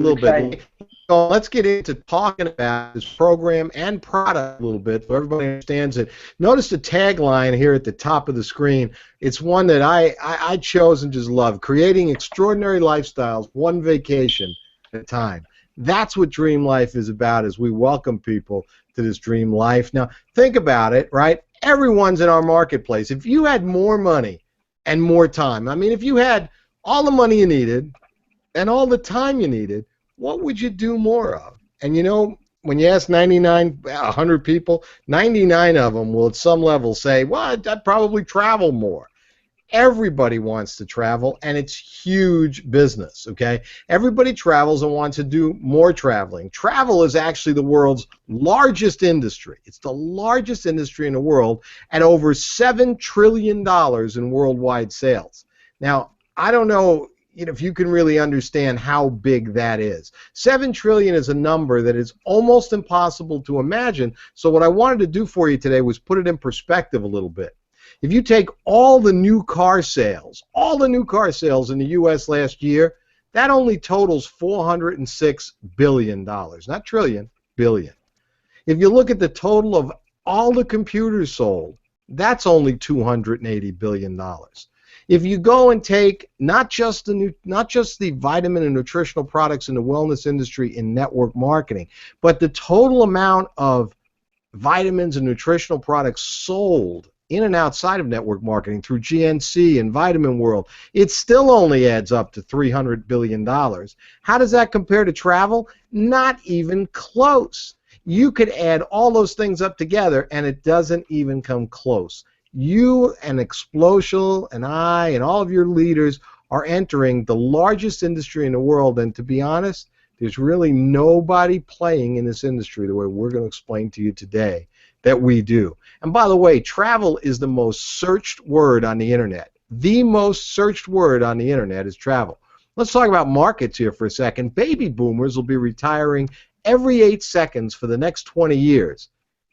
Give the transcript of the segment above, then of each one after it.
little bit. So let's get into talking about this program and product a little bit so everybody understands it. Notice the tagline here at the top of the screen. It's one that I chose and just love. Creating extraordinary lifestyles, one vacation at a time. That's what Dream Life is about, as we welcome people to this dream life. Now, think about it, right? Everyone's in our marketplace. If you had more money and more time, I mean, if you had all the money you needed and all the time you needed, what would you do more of? And you know, when you ask 100 people, 99 of them will at some level say, well, I'd probably travel more. Everybody wants to travel, and it's huge business, okay? Everybody travels and wants to do more traveling. Travel is actually the world's largest industry. It's the largest industry in the world at over $7 trillion in worldwide sales. Now, I don't know if you can really understand how big that is. 7 trillion is a number that is almost impossible to imagine. So what I wanted to do for you today was put it in perspective a little bit. If you take all the new car sales in the U.S. last year, that only totals $406 billion. Not trillion, billion. If you look at the total of all the computers sold, that's only $280 billion. If you go and take not just the vitamin and nutritional products in the wellness industry in network marketing, but the total amount of vitamins and nutritional products sold in and outside of network marketing through GNC and Vitamin World, it still only adds up to $300 billion. How does that compare to travel? Not even close. You could add all those things up together and it doesn't even come close. You and Explosial and I and all of your leaders are entering the largest industry in the world, and to be honest, there's really nobody playing in this industry the way we're going to explain to you today that we do. And by the way, travel is the most searched word on the internet. The most searched word on the internet is travel. Let's talk about markets here for a second. Baby boomers will be retiring every 8 seconds for the next 20 years.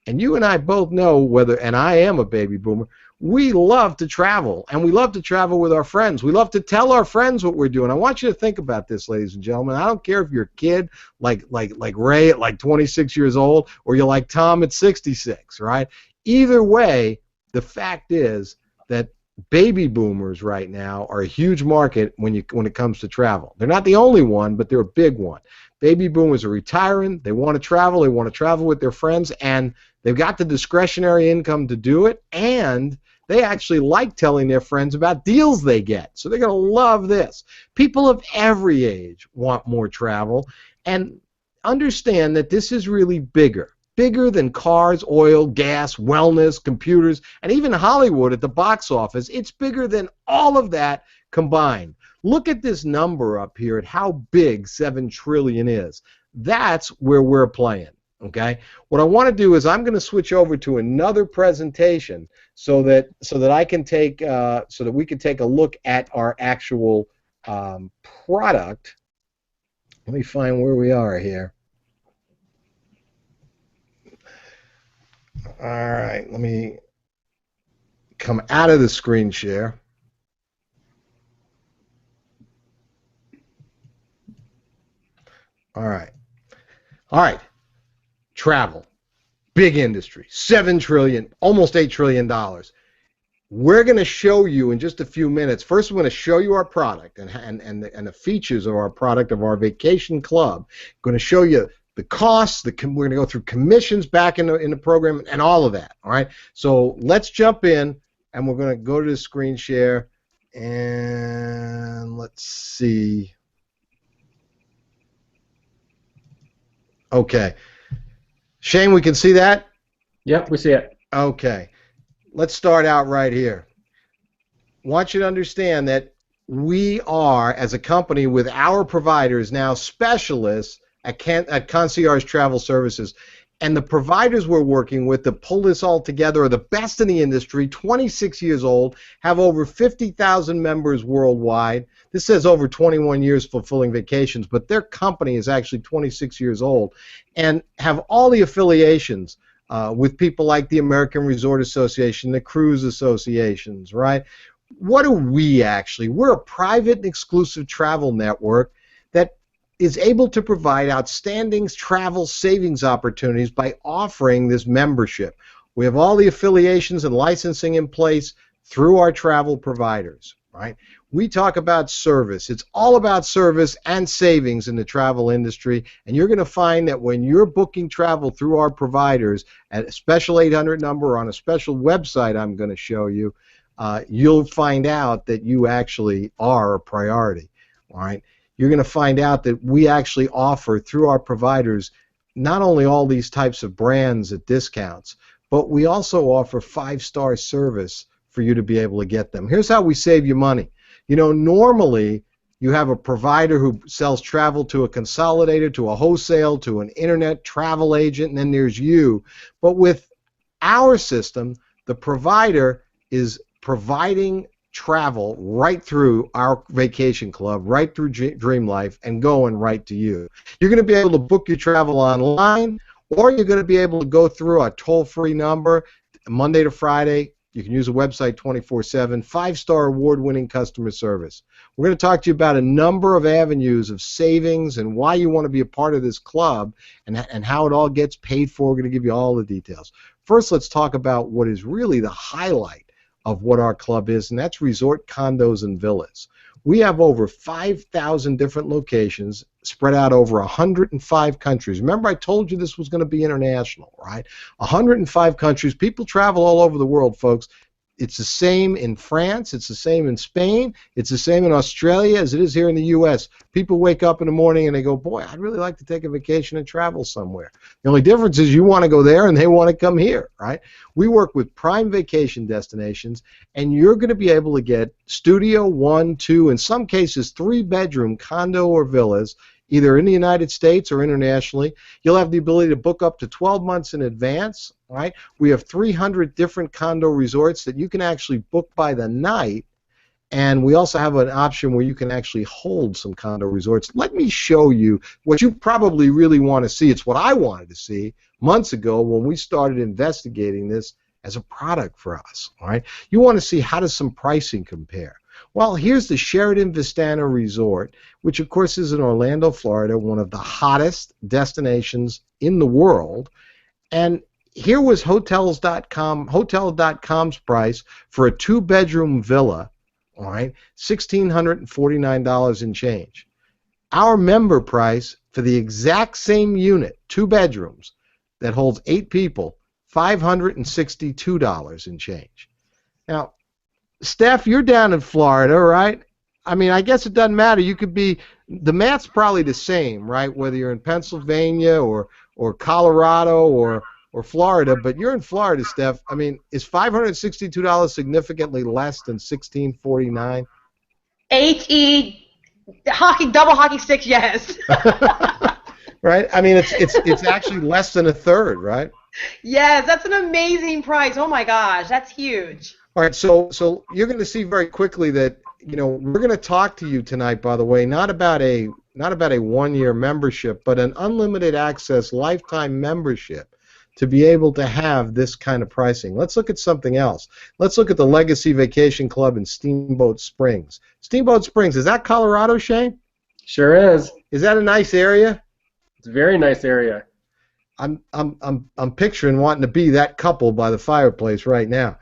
And you and I both know and I am a baby boomer, we love to travel, and we love to travel with our friends. We love to tell our friends what we're doing. I want you to think about this, ladies and gentlemen. I don't care if you're a kid like Ray at like 26 years old or you're like Tom at 66, right? Either way, the fact is that baby boomers right now are a huge market when it comes to travel. They're not the only one, but they're a big one. Baby boomers are retiring. They want to travel. They want to travel with their friends, and they've got the discretionary income to do it, and they actually like telling their friends about deals they get. So they're going to love this. People of every age want more travel, and understand that this is really bigger than cars, oil, gas, wellness, computers, and even Hollywood at the box office. It's bigger than all of that combined. Look at this number up here at how big 7 trillion is. That's where we're playing. Okay. What I want to do is I'm going to switch over to another presentation so that I can take so that we can take a look at our actual product. Let me find where we are here. All right. Let me come out of the screen share. All right. All right. Travel, big industry, 7 trillion, almost $8 trillion. We're going to show you in just a few minutes. First, we're going to show you our product and the features of our product, of our vacation club. We're going to show you the costs. We're going to go through commissions back in the program and all of that. All right. So let's jump in, and we're going to go to the screen share, and let's see. Okay. Shane, we can see that? Yep, we see it. Okay. Let's start out right here. I want you to understand that we are, as a company with our providers, now specialists at Concierge Travel Services. And the providers we're working with to pull this all together are the best in the industry, 26 years old, have over 50,000 members worldwide. This says over 21 years fulfilling vacations, but their company is actually 26 years old and have all the affiliations with people like the American Resort Association, the cruise associations, right? What are we actually? We're a private and exclusive travel network that is able to provide outstanding travel savings opportunities by offering this membership. We have all the affiliations and licensing in place through our travel providers, right? We talk about service. It's all about service and savings in the travel industry, and you're going to find that when you're booking travel through our providers at a special 800 number or on a special website I'm going to show you, you'll find out that you actually are a priority, all right? You're going to find out that we actually offer through our providers not only all these types of brands at discounts, but we also offer 5-star service for you to be able to get them. Here's how we save you money. You know, normally you have a provider who sells travel to a consolidator, to a wholesale, to an internet travel agent, and then there's you. But with our system, the provider is providing travel right through our vacation club, right through Dream Life, and going right to you. You're going to be able to book your travel online, or you're going to be able to go through a toll-free number Monday to Friday. You can use a website 24/7, 5-star award-winning customer service. We're going to talk to you about a number of avenues of savings and why you want to be a part of this club and how it all gets paid for. We're going to give you all the details. First, let's talk about what is really the highlight of what our club is, and that's resort condos and villas. We have over 5,000 different locations spread out over 105 countries. Remember, I told you this was going to be international, right? 105 countries. People travel all over the world, folks. It's the same in France. It's the same in Spain. It's the same in Australia as it is here in the U.S. People wake up in the morning and they go, boy, I'd really like to take a vacation and travel somewhere. The only difference is you want to go there and they want to come here, right? We work with prime vacation destinations, and you're going to be able to get studio, 1, 2, in some cases 3-bedroom condo or villas, either in the United States or internationally. You'll have the ability to book up to 12 months in advance, right? We have 300 different condo resorts that you can actually book by the night, and we also have an option where you can actually hold some condo resorts. Let me show you what you probably really want to see. It's what I wanted to see months ago when we started investigating this as a product for us, all right? You want to see how does some pricing compare. Well, here's the Sheraton Vistana Resort, which of course is in Orlando, Florida, one of the hottest destinations in the world. And here was Hotels.com's price for a 2-bedroom villa, all right, $1,649 and change. Our member price for the exact same unit, 2 bedrooms, that holds 8 people, $562 and change. Now, Steph, you're down in Florida, right? I mean, I guess it doesn't matter. You could be, the math's probably the same, right? Whether you're in Pennsylvania or Colorado or Florida, but you're in Florida, Steph. I mean, is $562 significantly less than $1,649? HE hockey, double hockey sticks, yes. Right? I mean, it's actually less than a third, right? Yes, that's an amazing price. Oh my gosh, that's huge. All right, so you're going to see very quickly that, you know, we're going to talk to you tonight, by the way, not about a 1-year membership, but an unlimited access lifetime membership to be able to have this kind of pricing. Let's look at something else. Let's look at the Legacy Vacation Club in Steamboat Springs. Steamboat Springs, is that Colorado, Shayn? Sure is. Is that a nice area? It's a very nice area. I'm picturing wanting to be that couple by the fireplace right now.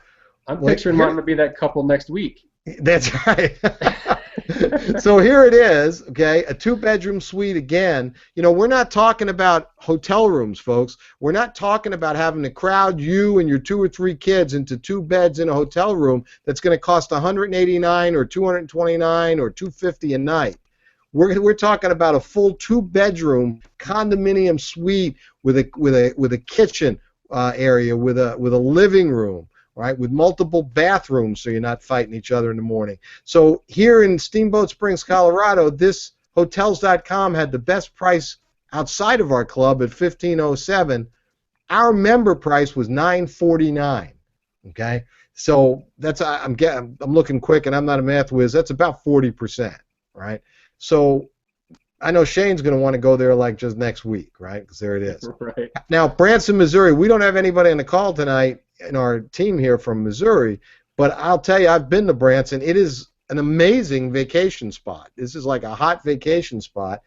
I'm picturing wanting to be that couple next week. That's right. So here it is, okay, a 2-bedroom suite again. You know, we're not talking about hotel rooms, folks. We're not talking about having to crowd you and your 2 or 3 kids into 2 beds in a hotel room that's going to cost $189 or $229 or $250 a night. We're talking about a full 2-bedroom condominium suite with a kitchen area, with a living room, right, with multiple bathrooms so you're not fighting each other in the morning. So here in Steamboat Springs, Colorado, this Hotels.com had the best price outside of our club at $1,507. Our member price was $949. Okay, so that's I'm looking quick, and I'm not a math whiz. That's about 40%, right? So I know Shane's going to want to go there like just next week, right? Because there it is. Right. Now, Branson, Missouri, we don't have anybody on the call tonight in our team here from Missouri, but I'll tell you, I've been to Branson. It is an amazing vacation spot. This is like a hot vacation spot.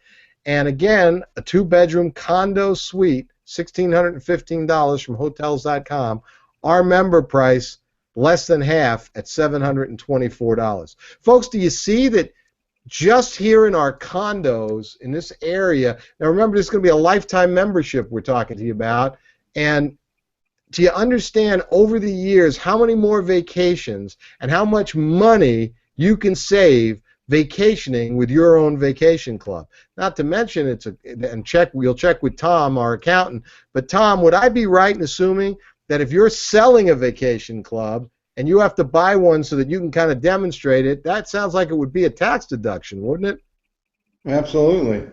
And again, a 2-bedroom condo suite, $1,615 from Hotels.com. Our member price, less than half at $724. Folks, do you see that just here in our condos in this area? Now remember, this is going to be a lifetime membership we're talking to you about. And do you understand over the years how many more vacations and how much money you can save vacationing with your own vacation club? Not to mention, we'll check with Tom, our accountant, but Tom, would I be right in assuming that if you're selling a vacation club and you have to buy one so that you can kind of demonstrate it, that sounds like it would be a tax deduction, wouldn't it? Absolutely.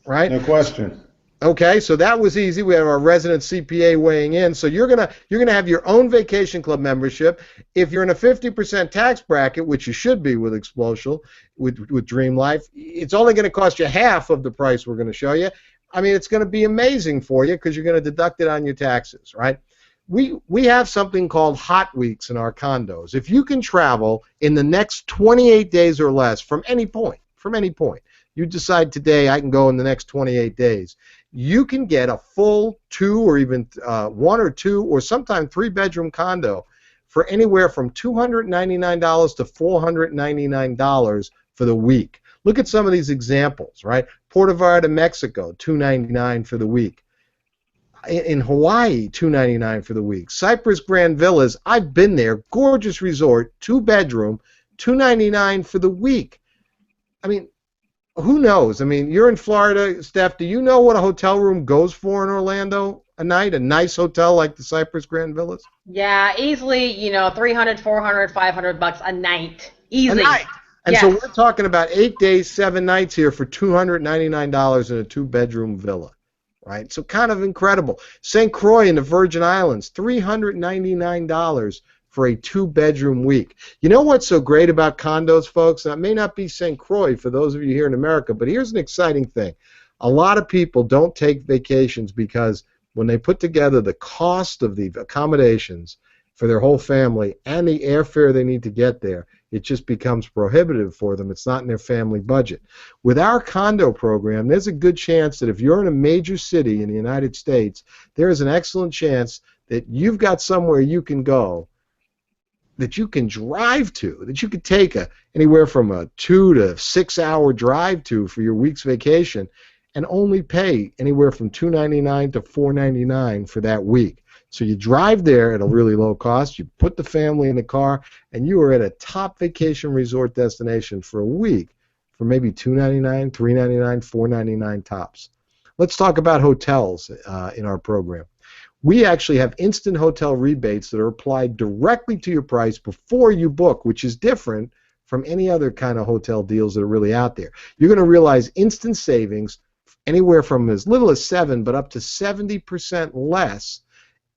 Right? No question. Okay, so that was easy. We have our resident CPA weighing in. So you're gonna have your own vacation club membership. If you're in a 50% tax bracket, which you should be with Explosial, with Dream Life, it's only going to cost you half of the price we're going to show you. I mean, it's going to be amazing for you because you're going to deduct it on your taxes, right? We have something called hot weeks in our condos. If you can travel in the next 28 days or less from any point, you decide today I can go in the next 28 days, you can get a full 2 or even 1 or 2 or sometimes 3-bedroom condo for anywhere from $299 to $499 for the week. Look at some of these examples, right? Puerto Vallarta, Mexico, $299 for the week. In Hawaii, $299 for the week. Cypress Grand Villas, I've been there, gorgeous resort, 2-bedroom, $299 for the week. I mean, who knows? I mean, you're in Florida, Steph. Do you know what a hotel room goes for in Orlando a night? A nice hotel like the Cypress Grand Villas? Yeah, easily, $300, $400, $500 a night. Easily. A night. And yes. So we're talking about 8 days, 7 nights here for $299 in a 2-bedroom villa, right? So kind of incredible. St. Croix in the Virgin Islands, $399 for a 2-bedroom week. You know what's so great about condos, folks? That may not be St. Croix for those of you here in America, but here's an exciting thing. A lot of people don't take vacations because when they put together the cost of the accommodations for their whole family and the airfare they need to get there, it just becomes prohibitive for them. It's not in their family budget. With our condo program, there's a good chance that if you're in a major city in the United States, there is an excellent chance that you've got somewhere you can go that you can drive to, that you could take anywhere from a 2 to 6 hour drive to for your week's vacation and only pay anywhere from $299 to $499 for that week. So you drive there at a really low cost, you put the family in the car, and you are at a top vacation resort destination for a week for maybe $299, $399, $499 tops. Let's talk about hotels in our program. We actually have instant hotel rebates that are applied directly to your price before you book, which is different from any other kind of hotel deals that are really out there. You're going to realize instant savings anywhere from as little as 7 but up to 70% less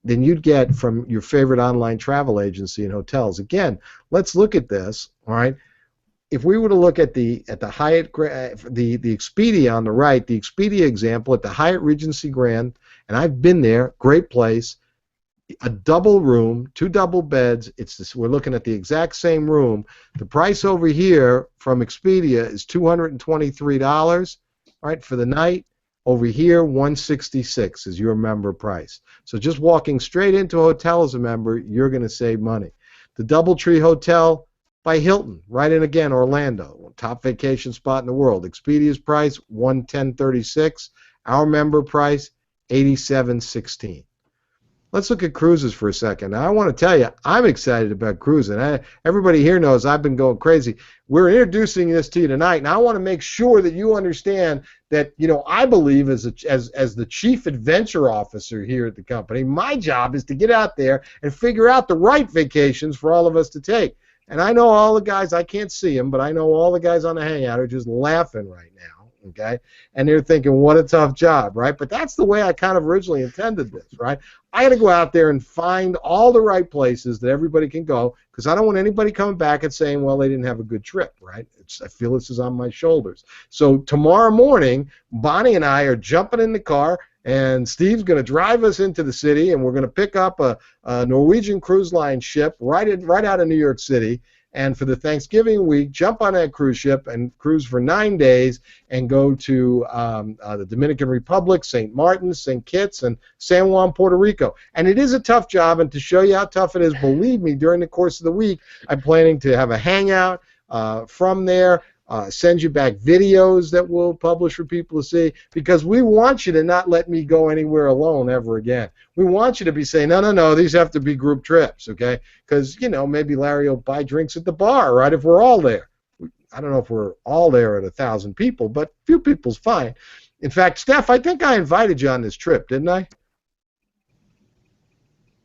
than you'd get from your favorite online travel agency and hotels. Again, let's look at this, all right? If we were to look at the Hyatt, the Expedia on the right, the Expedia example at the Hyatt Regency Grand, and I've been there, great place, a double room, 2 double beds. We're looking at the exact same room. The price over here from Expedia is $223, right, for the night. Over here, $166 is your member price. So just walking straight into a hotel as a member, you're going to save money. The DoubleTree Hotel by Hilton, right in again, Orlando, top vacation spot in the world. Expedia's price, $110.36. Our member price, $87.16. Let's look at cruises for a second. Now, I want to tell you, I'm excited about cruising. Everybody here knows I've been going crazy. We're introducing this to you tonight, and I want to make sure that you understand that, I believe as the chief adventure officer here at the company, my job is to get out there and figure out the right vacations for all of us to take. And I know all the guys, I can't see them, but I know all the guys on the Hangout are just laughing right now, okay? And they're thinking, what a tough job, right? But that's the way I kind of originally intended this, right? I got to go out there and find all the right places that everybody can go because I don't want anybody coming back and saying, well, they didn't have a good trip, right? I feel this is on my shoulders. So tomorrow morning, Bonnie and I are jumping in the car, and Steve's going to drive us into the city, and we're going to pick up a Norwegian Cruise Line ship right out of New York City, and for the Thanksgiving week, jump on that cruise ship and cruise for 9 days and go to the Dominican Republic, St. Martin, St. Kitts, and San Juan, Puerto Rico. And it is a tough job, and to show you how tough it is, believe me, during the course of the week, I'm planning to have a hangout from there, send you back videos that we'll publish for people to see, because we want you to not let me go anywhere alone ever again. We want you to be saying, no, these have to be group trips, okay? Because, maybe Larry will buy drinks at the bar, right, if we're all there. I don't know if we're all there at 1,000 people, but a few people's fine. In fact, Steph, I think I invited you on this trip, didn't I?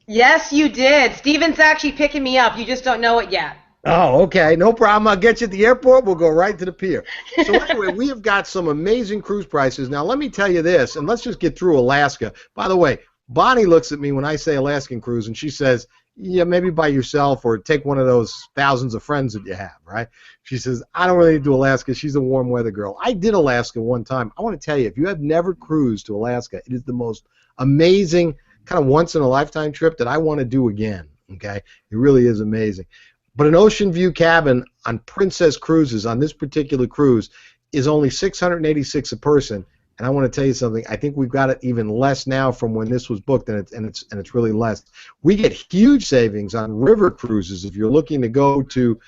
Yes, you did. Steven's actually picking me up. You just don't know it yet. Oh, okay. No problem. I'll get you at the airport. We'll go right to the pier. So anyway, we have got some amazing cruise prices. Now, let me tell you this, and let's just get through Alaska. By the way, Bonnie looks at me when I say Alaskan cruise, and she says, yeah, maybe by yourself or take one of those thousands of friends that you have, right? She says, I don't really do Alaska. She's a warm weather girl. I did Alaska one time. I want to tell you, if you have never cruised to Alaska, it is the most amazing kind of once-in-a-lifetime trip that I want to do again, okay? It really is amazing. But an ocean view cabin on Princess Cruises, on this particular cruise, is only $686 a person. And I want to tell you something. I think we've got it even less now from when this was booked, and it's really less. We get huge savings on river cruises if you're looking to go to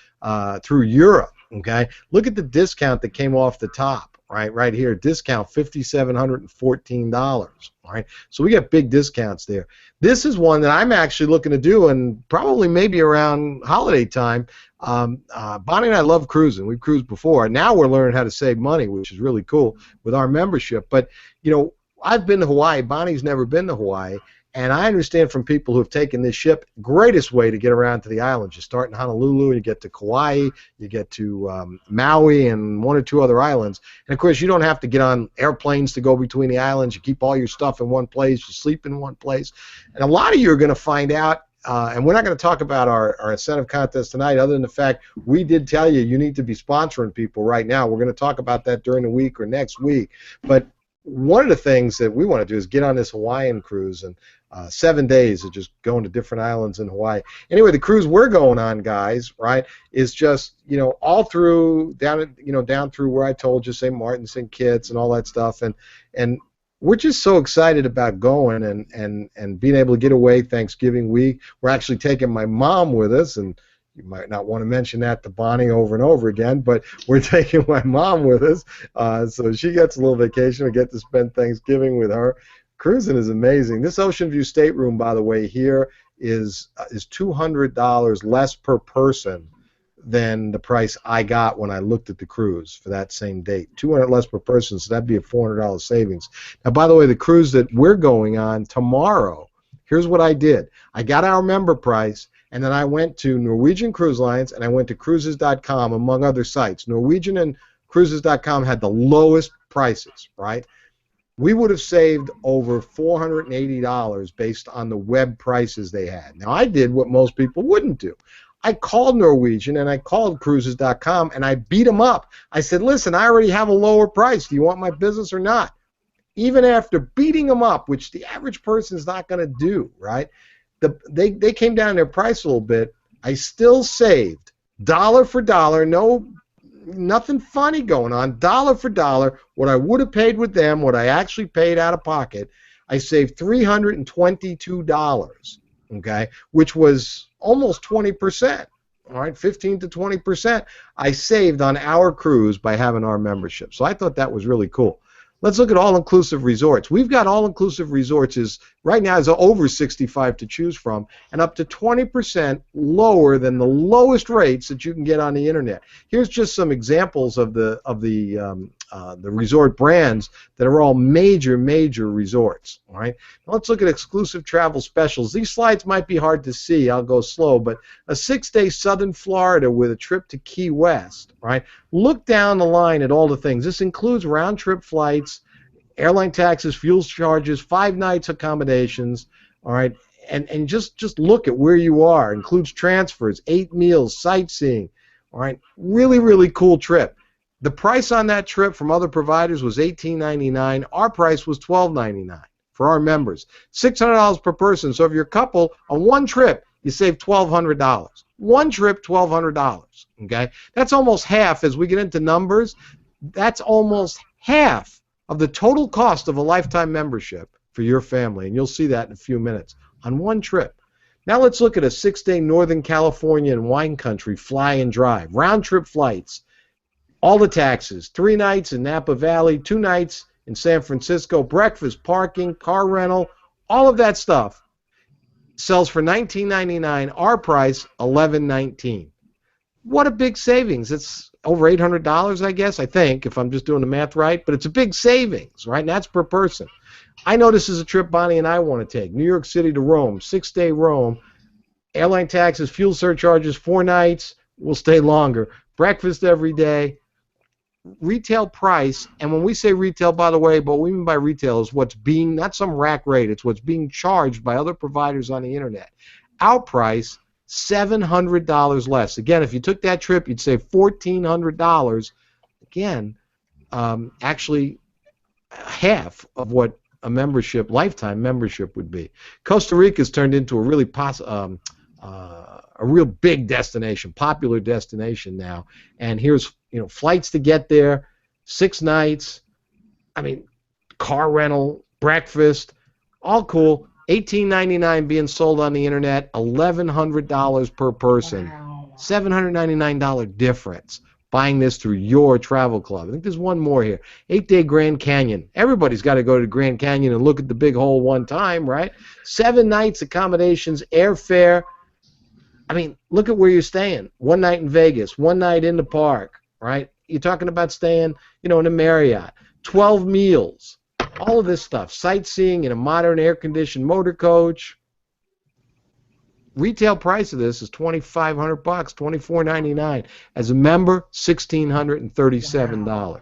through Europe. Okay, look at the discount that came off the top. Right here, discount $5,714. All right, so we get big discounts there. This is one that I'm actually looking to do, and probably maybe around holiday time. Bonnie and I love cruising. We've cruised before. Now we're learning how to save money, which is really cool with our membership. But I've been to Hawaii. Bonnie's never been to Hawaii. And I understand from people who have taken this ship, greatest way to get around to the islands. You start in Honolulu, and you get to Kauai, you get to Maui, and one or two other islands. And, of course, you don't have to get on airplanes to go between the islands. You keep all your stuff in one place. You sleep in one place. And a lot of you are going to find out, and we're not going to talk about our incentive contest tonight, other than the fact we did tell you need to be sponsoring people right now. We're going to talk about that during the week or next week. But one of the things that we want to do is get on this Hawaiian cruise, and 7 days of just going to different islands in Hawaii. Anyway, the cruise we're going on, guys, right, is just all through down through where I told you, St. Martin, St. Kitts, and all that stuff, and we're just so excited about going and being able to get away Thanksgiving week. We're actually taking my mom with us, and you might not want to mention that to Bonnie over and over again, but we're taking my mom with us, so she gets a little vacation. We get to spend Thanksgiving with her. Cruising is amazing. This Ocean View stateroom, by the way, here is $200 less per person than the price I got when I looked at the cruise for that same date. $200 less per person, so that'd be a $400 savings. Now, by the way, the cruise that we're going on tomorrow, here's what I did. I got our member price, and then I went to Norwegian Cruise Lines, and I went to cruises.com, among other sites. Norwegian and cruises.com had the lowest prices, right? We would have saved over $480 based on the web prices they had. Now, I did what most people wouldn't do. I called Norwegian and I called cruises.com and I beat them up. I said, listen, I already have a lower price. Do you want my business or not? Even after beating them up, which the average person is not going to do, right? They came down their price a little bit. I still saved dollar for dollar, nothing funny going on, dollar for dollar, what I would have paid with them, what I actually paid out of pocket. I saved $322, okay, which was almost 20%, all right, 15 to 20% I saved on our cruise by having our membership. So I thought that was really cool. Let's look at all-inclusive resorts. We've got all-inclusive resorts right now is over 65 to choose from, and up to 20% lower than the lowest rates that you can get on the internet. Here's just some examples of the resort brands that are all major resorts. All right. Now let's look at exclusive travel specials. These slides might be hard to see. I'll go slow, but a 6-day southern Florida with a trip to Key West. Right. Look down the line at all the things. This includes round-trip flights, airline taxes, fuel charges, 5 nights accommodations. All right. And just look at where you are. It includes transfers, 8 meals, sightseeing. All right. Really cool trip. The price on that trip from other providers was $18.99. Our price was $12.99 for our members. $600 per person. So if you're a couple on one trip, you save $1,200. One trip, $1,200. Okay, that's almost half. As we get into numbers, that's almost half of the total cost of a lifetime membership for your family, and you'll see that in a few minutes on one trip. Now let's look at a 6-day Northern California and wine country fly and drive. Round-trip flights, all the taxes, 3 nights in Napa Valley, 2 nights in San Francisco, breakfast, parking, car rental, all of that stuff sells for $19.99. Our price, $11.19. What a big savings. It's over $800, I guess, I think, if I'm just doing the math right, but it's a big savings, right? And that's per person. I know this is a trip Bonnie and I want to take. New York City to Rome, 6-day Rome, airline taxes, fuel surcharges, 4 nights, we'll stay longer, breakfast every day, retail price, and when we say retail, by the way, what we mean by retail is what's being, not some rack rate, it's what's being charged by other providers on the internet. Our price, $700 less. Again, if you took that trip, you'd save $1,400. Again, actually half of what a membership, lifetime membership, would be. Costa Rica's turned into a really a real big destination, popular destination now. And here's, flights to get there, 6 nights. I mean, car rental, breakfast, all cool. $18.99 being sold on the internet, $1,100 per person. Wow. $799 difference buying this through your travel club. I think there's one more here. 8-day Grand Canyon. Everybody's got to go to Grand Canyon and look at the big hole one time, right? 7 nights, accommodations, airfare. I mean, look at where you're staying. 1 night in Vegas, 1 night in the park, right? You're talking about staying, in a Marriott. 12 meals. All of this stuff. Sightseeing in a modern air-conditioned motor coach. Retail price of this is $2,500, $24.99. As a member, $1,637. Wow.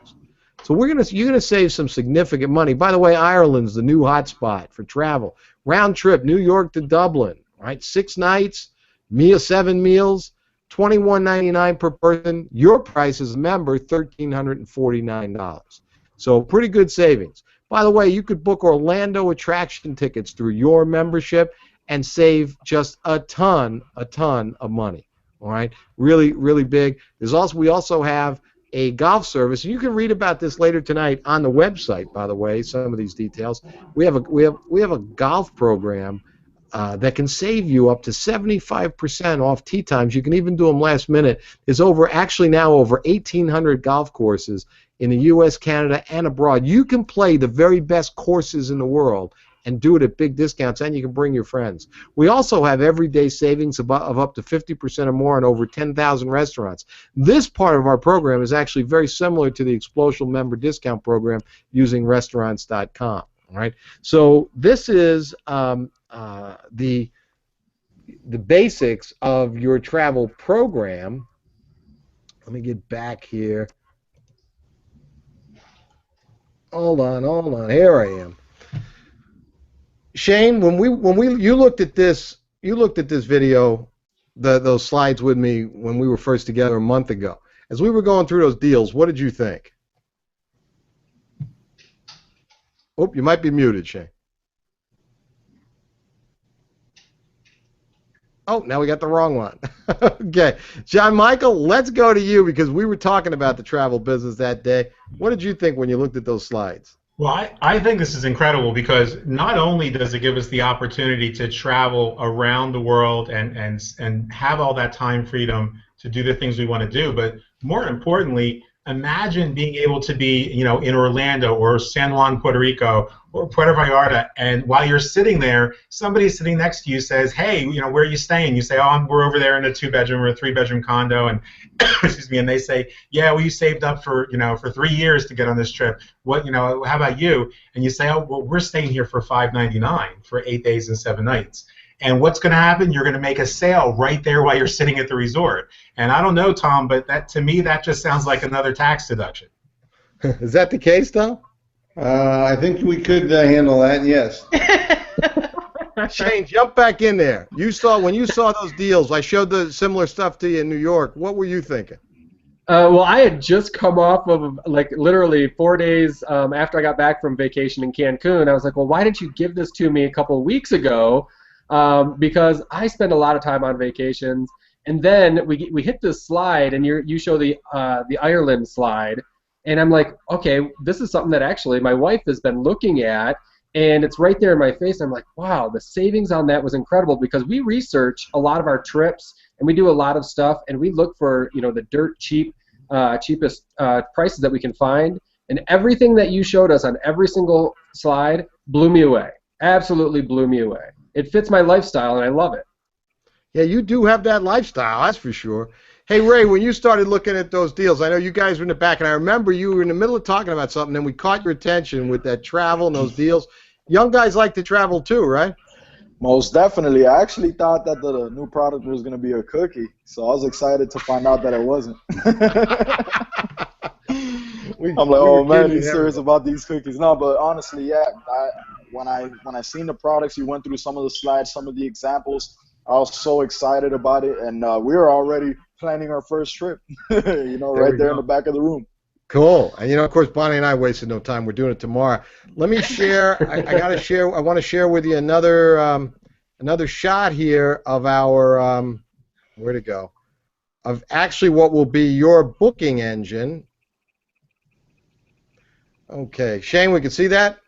So you're gonna save some significant money. By the way, Ireland's the new hotspot for travel. Round trip, New York to Dublin, right? 6 nights, 7 meals, $21.99 per person. Your price as a member, $1,349. So pretty good savings. By the way, you could book Orlando attraction tickets through your membership and save just a ton of money. All right, really, really big. We also have a golf service. You can read about this later tonight on the website. By the way, some of these details. We have a golf program that can save you up to 75% off tee times. You can even do them last minute. There's actually now over 1,800 golf courses in the U.S., Canada, and abroad. You can play the very best courses in the world and do it at big discounts, and you can bring your friends. We also have everyday savings of up to 50% or more on over 10,000 restaurants. This part of our program is actually very similar to the Explosion member discount program using restaurants.com. All right, so this is the basics of your travel program. Let me get back here. Hold on. Here I am. Shane, you looked at this video, those slides with me when we were first together a month ago. As we were going through those deals, what did you think? Oh, you might be muted, Shane. Oh, now we got the wrong one. Okay. John Michael, let's go to you because we were talking about the travel business that day. What did you think when you looked at those slides? Well, I think this is incredible because not only does it give us the opportunity to travel around the world and have all that time freedom to do the things we want to do, but more importantly, imagine being able to be, in Orlando or San Juan, Puerto Rico, or Puerto Vallarta, and while you're sitting there, somebody sitting next to you says, "Hey, where are you staying?" You say, "Oh, we're over there in a 2-bedroom or a 3-bedroom condo," and excuse me, and they say, "Yeah, well, you saved up for 3 years to get on this trip. What, how about you?" And you say, "Oh, well, we're staying here for $599 for 8 days and 7 nights." And what's going to happen? You're going to make a sale right there while you're sitting at the resort. And I don't know, Tom, but to me, that just sounds like another tax deduction. Is that the case, though? I think we could handle that, yes. Shane, jump back in there. When you saw those deals, I showed the similar stuff to you in New York. What were you thinking? Well, I had just come off of literally 4 days after I got back from vacation in Cancun. I was like, well, why didn't you give this to me a couple of weeks ago? because I spend a lot of time on vacations, and then we hit this slide, and you show the Ireland slide, and I'm like, okay, this is something that actually my wife has been looking at, and it's right there in my face. I'm like, wow, the savings on that was incredible, because we research a lot of our trips, and we do a lot of stuff, and we look for the dirt cheap, cheapest prices that we can find, and everything that you showed us on every single slide blew me away. Absolutely blew me away. It fits my lifestyle, and I love it. Yeah, you do have that lifestyle, that's for sure. Hey, Ray, when you started looking at those deals, I know you guys were in the back, and I remember you were in the middle of talking about something, and we caught your attention with that travel and those deals. Young guys like to travel too, right? Most definitely. I actually thought that the new product was going to be a cookie, so I was excited to find out that it wasn't. I'm like, oh man, he's serious about these cookies. No, but honestly, yeah. When I seen the products, you went through some of the slides, some of the examples. I was so excited about it, and we were already planning our first trip. Right there in the back of the room. Cool. And of course, Bonnie and I wasted no time. We're doing it tomorrow. Let me share. I gotta share. I want to share with you another shot here of our where'd it go? Of actually what will be your booking engine. Okay, Shane, we can see that?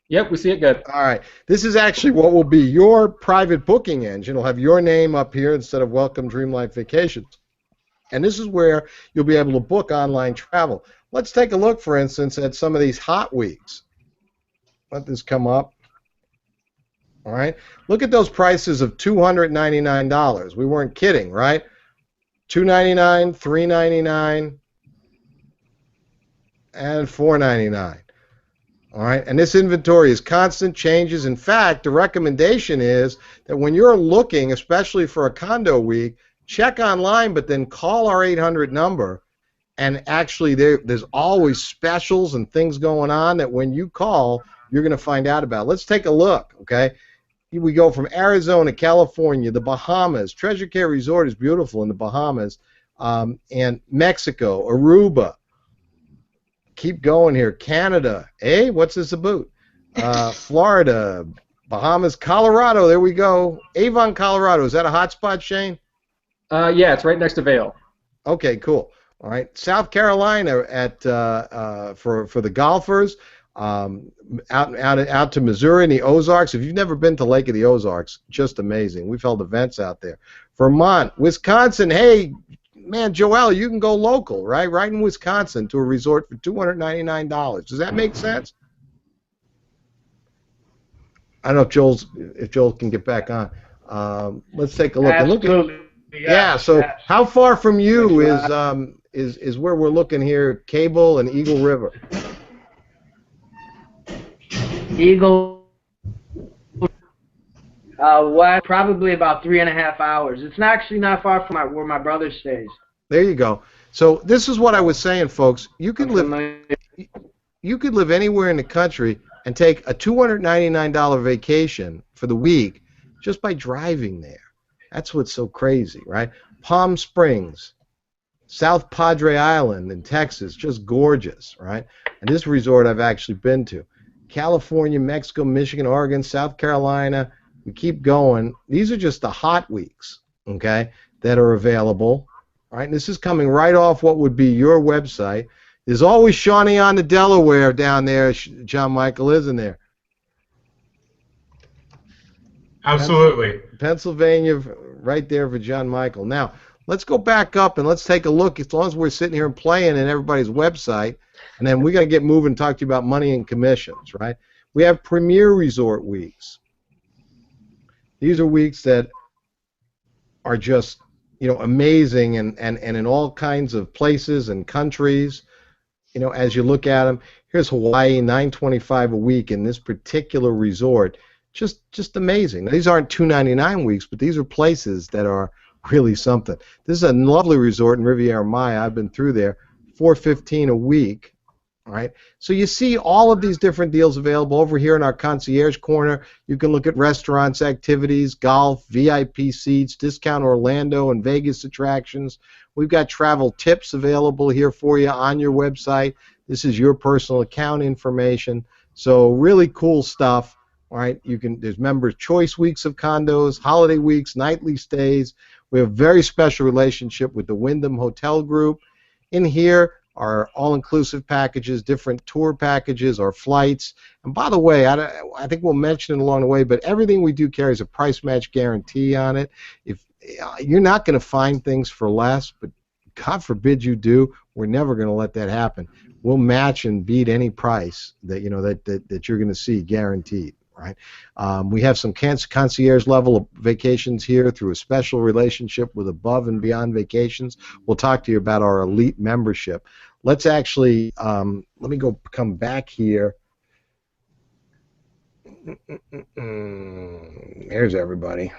Yep, we see it good. All right. This is actually what will be your private booking engine. It'll have your name up here instead of Welcome Dream Life Vacations. And this is where you'll be able to book online travel. Let's take a look, for instance, at some of these hot weeks. Let this come up. All right. Look at those prices of $299. We weren't kidding, right? $299, $399, and $499. All right, and this inventory is constant, changes. In fact, the recommendation is that when you're looking, especially for a condo week, check online, but then call our 800 number. And actually, there's always specials and things going on that when you call, you're going to find out about. Let's take a look, okay? We go from Arizona, California, the Bahamas. Treasure Care Resort is beautiful in the Bahamas, and Mexico, Aruba. Keep going here. Canada. Hey, what's this about? Florida, Bahamas, Colorado. There we go. Avon, Colorado. Is that a hot spot, Shane? Yeah, it's right next to Vail. Okay, cool. All right. South Carolina at for the golfers. Out to Missouri and the Ozarks. If you've never been to Lake of the Ozarks, just amazing. We've held events out there. Vermont, Wisconsin. Hey, man, Joel, you can go local, right? Right in Wisconsin to a resort for $299. Does that make sense? I don't know if Joel can get back on. Let's take a look. Absolutely. Yeah. So how far from you is where we're looking here? Cable and Eagle River. Eagle. Probably about 3.5 hours. It's actually not far from where my brother stays. There you go. So this is what I was saying, folks. You could live anywhere in the country and take a $299 vacation for the week just by driving there. That's what's so crazy, right? Palm Springs, South Padre Island in Texas, just gorgeous, right? And this resort I've actually been to. California, Mexico, Michigan, Oregon, South Carolina. We keep going. These are just the hot weeks, okay, that are available. All right, and this is coming right off what would be your website. There's always Shawnee on the Delaware down there, John Michael, isn't there? Absolutely. Pennsylvania, right there for John Michael. Now, let's go back up and let's take a look, as long as we're sitting here and playing in everybody's website, and then we got to get moving and talk to you about money and commissions, right? We have Premier Resort Weeks. These are weeks that are just, amazing and in all kinds of places and countries, as you look at them. Here's Hawaii, $925 a week in this particular resort. Just amazing. Now, these aren't $299 weeks, but these are places that are really something. This is a lovely resort in Riviera Maya. I've been through there. $415 a week. All right, so you see all of these different deals available over here in our concierge corner. You can look at restaurants, activities, golf, VIP seats, discount Orlando and Vegas attractions. We've got travel tips available here for you on your website. This is your personal account information. So really cool stuff. All right, there's members' choice weeks of condos, holiday weeks, nightly stays. We have a very special relationship with the Wyndham Hotel Group. In here are all-inclusive packages, different tour packages, or flights. And by the way, I think we'll mention it along the way, but everything we do carries a price match guarantee on it. If you're not going to find things for less, but God forbid you do, we're never going to let that happen. We'll match and beat any price that that you're going to see, guaranteed. Right? We have some concierge level of vacations here through a special relationship with Above and Beyond Vacations. We'll talk to you about our elite membership. Let's actually let me come back here. There's everybody.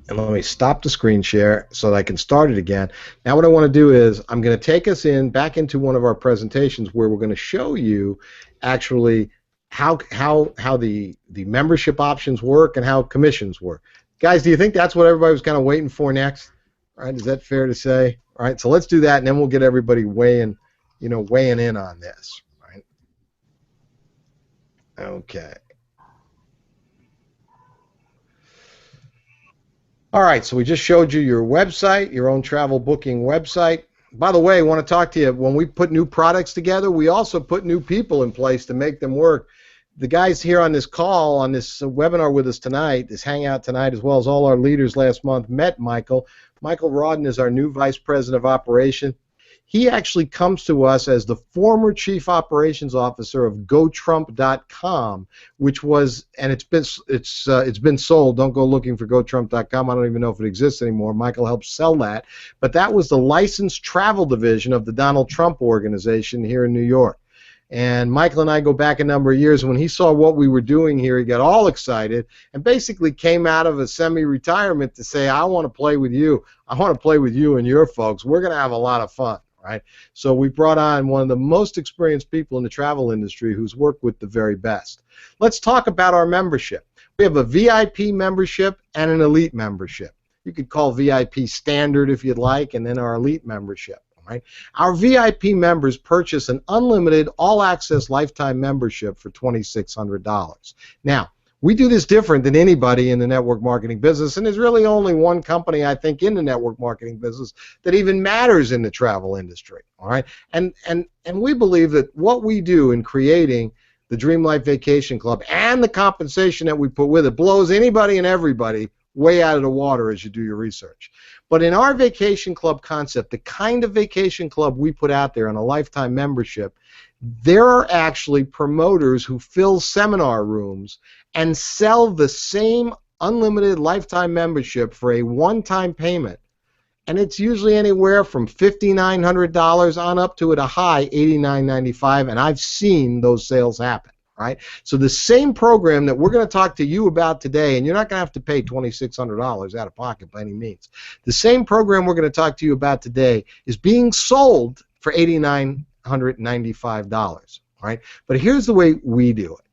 And let me stop the screen share so that I can start it again. Now what I want to do is I'm going to take us back into one of our presentations where we're going to show you actually how the membership options work and how commissions work. Guys, do you think that's what everybody was kind of waiting for next? All right, is that fair to say? All right, so let's do that, and then we'll get everybody weighing in on this. Right? Okay. All right, so we just showed you your website, your own travel booking website. By the way, I want to talk to you, when we put new products together, we also put new people in place to make them work. The guys here on this call, on this webinar with us tonight, this hangout tonight, as well as all our leaders last month, met Michael. Michael Rawdon is our new Vice President of Operation. He actually comes to us as the former Chief Operations Officer of GoTrump.com, which was, and it's been sold. Don't go looking for GoTrump.com. I don't even know if it exists anymore. Michael helped sell that, but that was the licensed travel division of the Donald Trump organization here in New York. And Michael and I go back a number of years, and when he saw what we were doing here, he got all excited and basically came out of a semi-retirement to say, I want to play with you. I want to play with you and your folks. We're going to have a lot of fun. Right? So we brought on one of the most experienced people in the travel industry who's worked with the very best. Let's talk about our membership. We have a VIP membership and an elite membership. You could call VIP standard if you'd like, and then our elite membership. Right? Our VIP members purchase an unlimited all-access lifetime membership for $2,600. Now, we do this different than anybody in the network marketing business, and there's really only one company, I think, in the network marketing business that even matters in the travel industry. All right, and we believe that what we do in creating the Dream Life Vacation Club and the compensation that we put with it blows anybody and everybody way out of the water as you do your research. But in our vacation club concept, the kind of vacation club we put out there on a lifetime membership, there are actually promoters who fill seminar rooms and sell the same unlimited lifetime membership for a one-time payment. And it's usually anywhere from $5,900 on up to at a high $89.95, and I've seen those sales happen. Right? So the same program that we're going to talk to you about today, and you're not going to have to pay $2,600 out of pocket by any means. The same program we're going to talk to you about today is being sold for $8,995. Right? But here's the way we do it.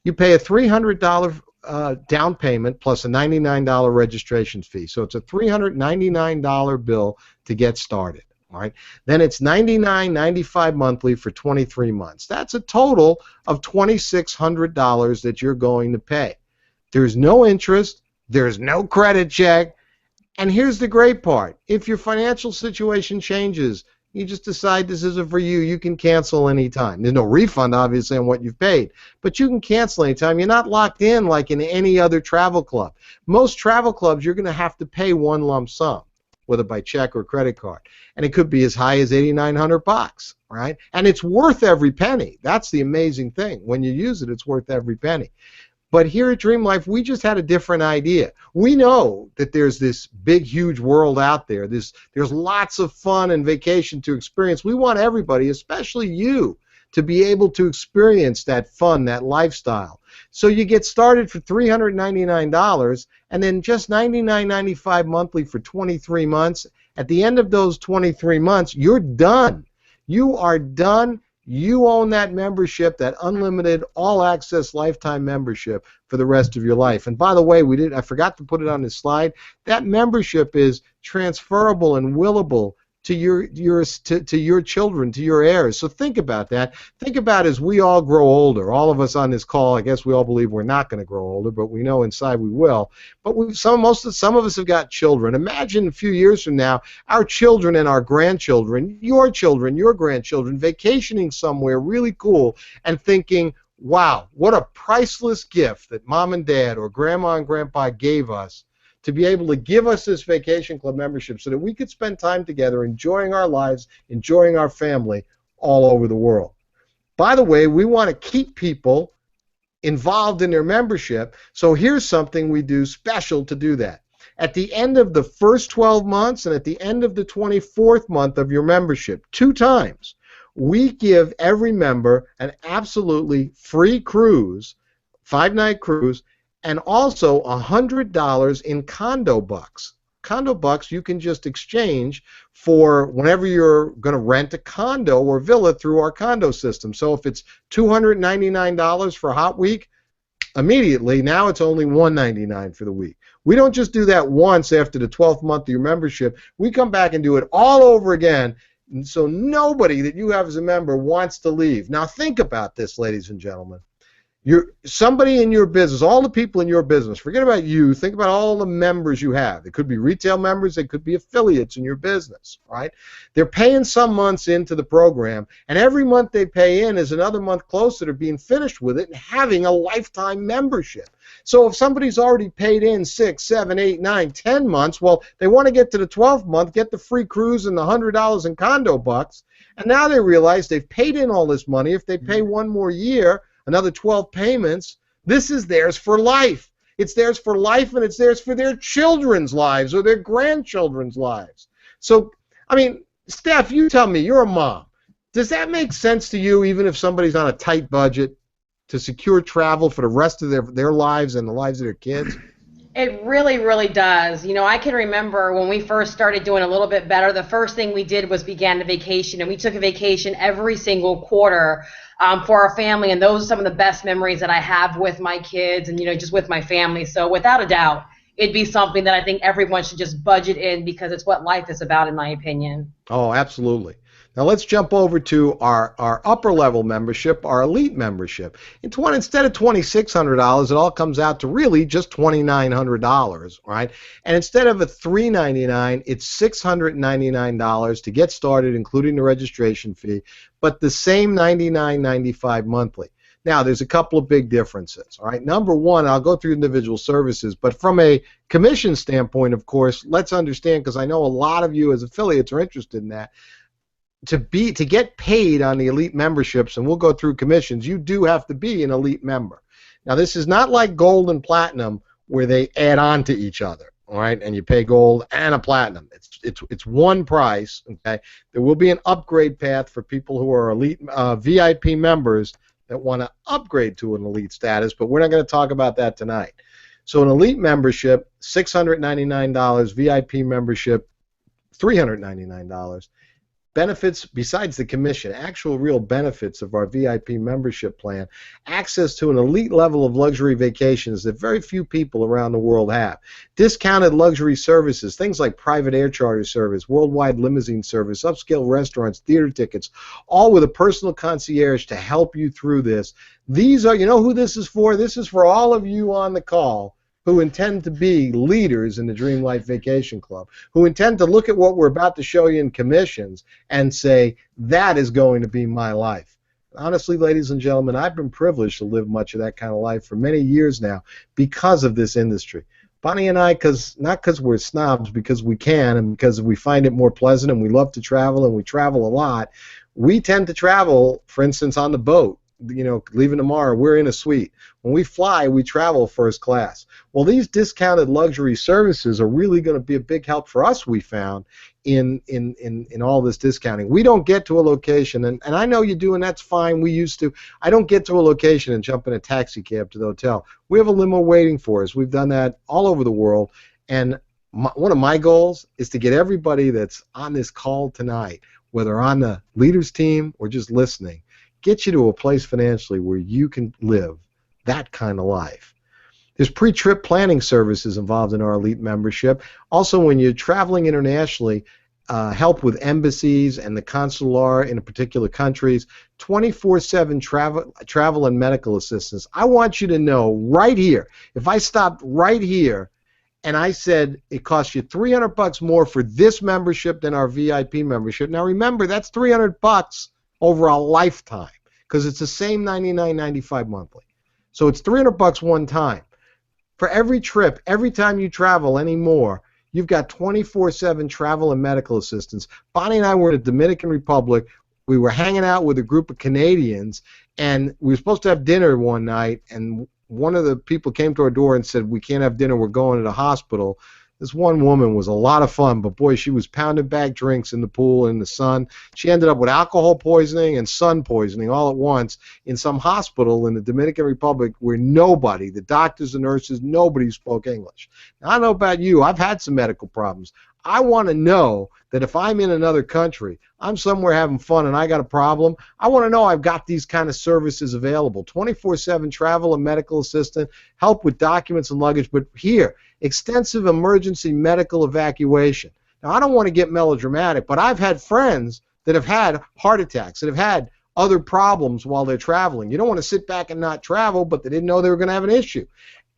You pay a $300 down payment plus a $99 registration fee. So it's a $399 bill to get started. All right. Then it's $99.95 monthly for 23 months. That's a total of $2,600 that you're going to pay. There's no interest. There's no credit check. And here's the great part. If your financial situation changes, you just decide this isn't for you, you can cancel anytime. There's no refund, obviously, on what you've paid, but you can cancel anytime. You're not locked in like in any other travel club. Most travel clubs, you're going to have to pay one lump sum, whether by check or credit card. And it could be as high as $8,900, right? And it's worth every penny. That's the amazing thing. When you use it, it's worth every penny. But here at Dream Life, we just had a different idea. We know that there's this big, huge world out there. There's lots of fun and vacation to experience. We want everybody, especially you, to be able to experience that fun, that lifestyle. So you get started for $399 and then just $99.95 monthly for 23 months. At the end of those 23 months, you're done. You are done. You own that membership, that unlimited all-access lifetime membership for the rest of your life. And by the way, I forgot to put it on this slide. That membership is transferable and willable to your children, to your heirs. So think about that. Think about as we all grow older. All of us on this call, I guess we all believe we're not going to grow older, but we know inside we will. But some of us have got children. Imagine a few years from now, our children and our grandchildren, your grandchildren, vacationing somewhere really cool and thinking, wow, what a priceless gift that mom and dad or grandma and grandpa gave us to be able to give us this vacation club membership so that we could spend time together enjoying our lives, enjoying our family all over the world. By the way, we want to keep people involved in their membership, so here's something we do special to do that. At the end of the first 12 months and at the end of the 24th month of your membership, 2 times, we give every member an absolutely free cruise, 5-night cruise, and also $100 in condo bucks. Condo bucks you can just exchange for whenever you're going to rent a condo or villa through our condo system. So if it's $299 for a hot week, immediately now it's only $199 for the week. We don't just do that once after the 12th month of your membership. We come back and do it all over again, and so nobody that you have as a member wants to leave. Now think about this, ladies and gentlemen. Somebody in your business, all the people in your business, forget about you, think about all the members you have. It could be retail members, it could be affiliates in your business, right? They're paying some months into the program, and every month they pay in is another month closer to being finished with it and having a lifetime membership. So if somebody's already paid in 6, 7, 8, 9, 10 months, well, they want to get to the 12th month, get the free cruise and the $100 in condo bucks, and now they realize they've paid in all this money. If they pay one more year, another 12 payments, this is theirs for life. It's theirs for life, and it's theirs for their children's lives or their grandchildren's lives. So, I mean, Steph, you tell me, you're a mom. Does that make sense to you, even if somebody's on a tight budget, to secure travel for the rest of their lives and the lives of their kids? It really, really does. You know, I can remember when we first started doing a little bit better, the first thing we did was began a vacation, and we took a vacation every single quarter for our family, and those are some of the best memories that I have with my kids and, you know, just with my family. So without a doubt, it'd be something that I think everyone should just budget in because it's what life is about, in my opinion. Oh, absolutely. Now let's jump over to our upper level membership, our elite membership. Instead of $2,600, it all comes out to really just $2,900, right? And instead of a $399, it's $699 to get started, including the registration fee, but the same $99.95 monthly. Now, there's a couple of big differences, all right? Number one, I'll go through individual services, but from a commission standpoint, of course, let's understand, because I know a lot of you as affiliates are interested in that, to get paid on the elite memberships, and we'll go through commissions, you do have to be an elite member. Now, this is not like gold and platinum where they add on to each other, all right, and you pay gold and a platinum. It's one price, okay? There will be an upgrade path for people who are elite VIP members that want to upgrade to an elite status, but we're not going to talk about that tonight. So an elite membership, $699, VIP membership, $399. Benefits besides the commission, actual real benefits of our VIP membership plan, access to an elite level of luxury vacations that very few people around the world have, discounted luxury services, things like private air charter service, worldwide limousine service, upscale restaurants, theater tickets, all with a personal concierge to help you through this. These are, you know who this is for? This is for all of you on the call who intend to be leaders in the Dream Life Vacation Club, who intend to look at what we're about to show you in commissions and say, that is going to be my life. Honestly, ladies and gentlemen, I've been privileged to live much of that kind of life for many years now because of this industry. Bonnie and I, not because we're snobs, because we can and because we find it more pleasant and we love to travel and we travel a lot, we tend to travel, for instance, on the boat. You know, leaving tomorrow, we're in a suite. When we fly, we travel first class. Well, these discounted luxury services are really going to be a big help for us, we found, in all this discounting. We don't get to a location, and I know you do, and that's fine. We used to. I don't get to a location and jump in a taxi cab to the hotel. We have a limo waiting for us. We've done that all over the world, and one of my goals is to get everybody that's on this call tonight, whether on the leaders team or just listening, get you to a place financially where you can live that kind of life. There's pre-trip planning services involved in our elite membership. Also, when you're traveling internationally, help with embassies and the consular in particular countries, 24/7 travel and medical assistance. I want you to know right here, if I stopped right here and I said it costs you $300 more for this membership than our VIP membership. Now remember, that's $300 over a lifetime because it's the same $99.95 monthly. So it's $300 one time. For every trip, every time you travel anymore, you've got 24/7 travel and medical assistance. Bonnie and I were in the Dominican Republic. We were hanging out with a group of Canadians, and we were supposed to have dinner one night, and one of the people came to our door and said, "We can't have dinner, we're going to the hospital." This one woman was a lot of fun, but boy, she was pounding back drinks in the pool in the sun. She ended up with alcohol poisoning and sun poisoning all at once in some hospital in the Dominican Republic where nobody, the doctors and nurses, nobody spoke English. Now, I don't know about you, I've had some medical problems. I want to know that if I'm in another country, I'm somewhere having fun and I got a problem, I want to know I've got these kind of services available. 24/7 travel and medical assistance, help with documents and luggage, but here, extensive emergency medical evacuation. Now, I don't want to get melodramatic, but I've had friends that have had heart attacks, that have had other problems while they're traveling. You don't want to sit back and not travel, but they didn't know they were going to have an issue.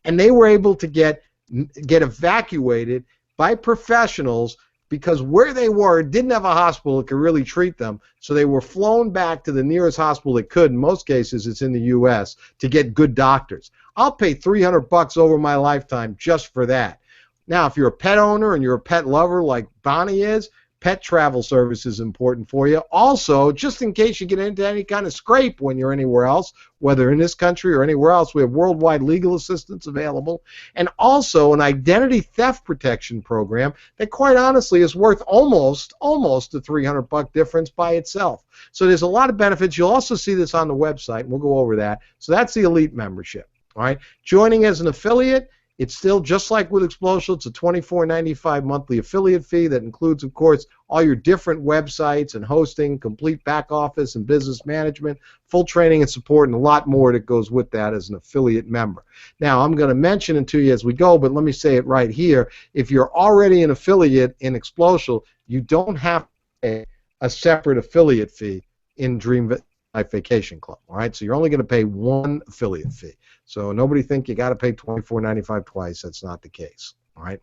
And they were able to get evacuated by professionals because where they were didn't have a hospital that could really treat them, so they were flown back to the nearest hospital they could. In most cases, it's in the U.S., to get good doctors. I'll pay $300 over my lifetime just for that. Now, if you're a pet owner and you're a pet lover like Bonnie is, pet travel service is important for you. Also, just in case you get into any kind of scrape when you're anywhere else, whether in this country or anywhere else, we have worldwide legal assistance available. And also an identity theft protection program that quite honestly is worth almost the $300 difference by itself. So there's a lot of benefits. You'll also see this on the website, and we'll go over that. So that's the Elite membership. All right. Joining as an affiliate, it's still just like with Explosion. It's a $24.95 monthly affiliate fee that includes, of course, all your different websites and hosting, complete back office and business management, full training and support, and a lot more that goes with that as an affiliate member. Now, I'm going to mention it to you as we go, but let me say it right here. If you're already an affiliate in Explosion, you don't have to pay a separate affiliate fee in Dream Life Vacation Club. All right, so you're only going to pay one affiliate fee. So nobody think you got to pay $24.95 twice. That's not the case. All right,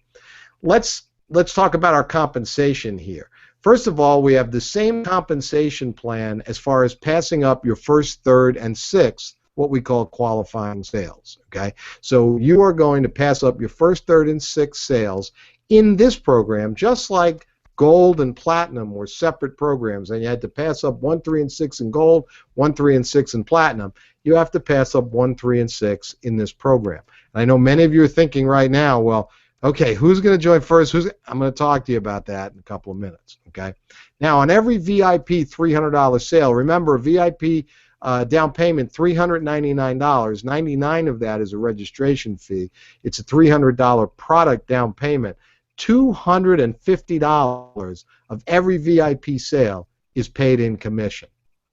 let's talk about our compensation here. First of all, we have the same compensation plan as far as passing up your first, third, and sixth, what we call qualifying sales. Okay, so you are going to pass up your first, third, and sixth sales in this program, just like Gold and Platinum were separate programs, and you had to pass up 1, 3, and 6 in Gold, 1, 3, and 6 in Platinum. You have to pass up 1, 3, and 6 in this program. And I know many of you are thinking right now, well, okay, who's going to join first? I'm going to talk to you about that in a couple of minutes. Okay. Now, on every VIP $300 sale, remember, VIP down payment $399. $99 of that is a registration fee. It's a $300 product down payment. $250 of every VIP sale is paid in commission.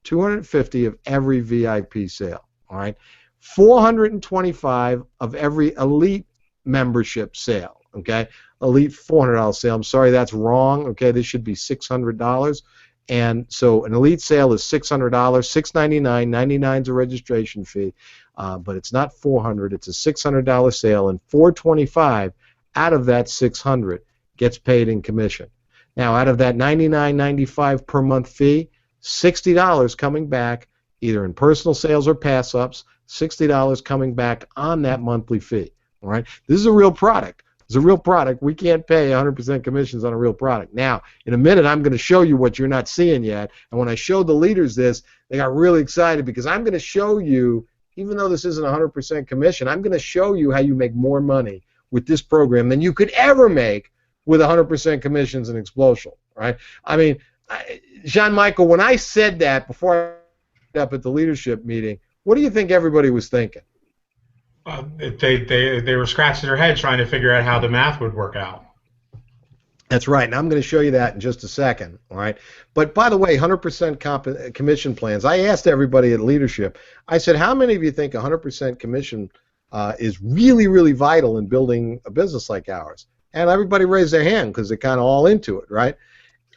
$250 of every VIP sale. All right. $425 of every Elite membership sale. Okay. Elite $400 sale. I'm sorry, that's wrong. Okay, this should be $600. And so an Elite sale is $600, $699. $99 is a registration fee, but it's not $400. It's a $600 sale, and $425 out of that $600 gets paid in commission. Now, out of that $99.95 per month fee, $60 coming back either in personal sales or pass-ups, $60 coming back on that monthly fee. All right, this is a real product. It's a real product. We can't pay 100% commissions on a real product. Now, in a minute, I'm going to show you what you're not seeing yet. And when I showed the leaders this, they got really excited because I'm going to show you, even though this isn't 100% commission, I'm going to show you how you make more money with this program than you could ever make with 100% commissions and Explosion, right? I mean, Jean-Michael, when I said that before I got up at the leadership meeting, what do you think everybody was thinking? They were scratching their head trying to figure out how the math would work out. That's right, and I'm going to show you that in just a second, all right? But by the way, 100% commission plans, I asked everybody at leadership, I said, how many of you think 100% commission is really, really vital in building a business like ours? And everybody raised their hand because they're kind of all into it, right?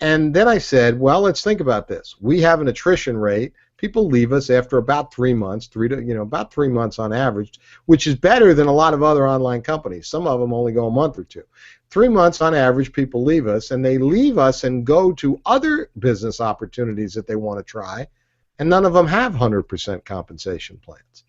And then I said, well, let's think about this. We have an attrition rate. People leave us after about 3 months, about 3 months on average, which is better than a lot of other online companies. Some of them only go a month or two. 3 months on average, people leave us, and they leave us and go to other business opportunities that they want to try, and none of them have 100% compensation plans.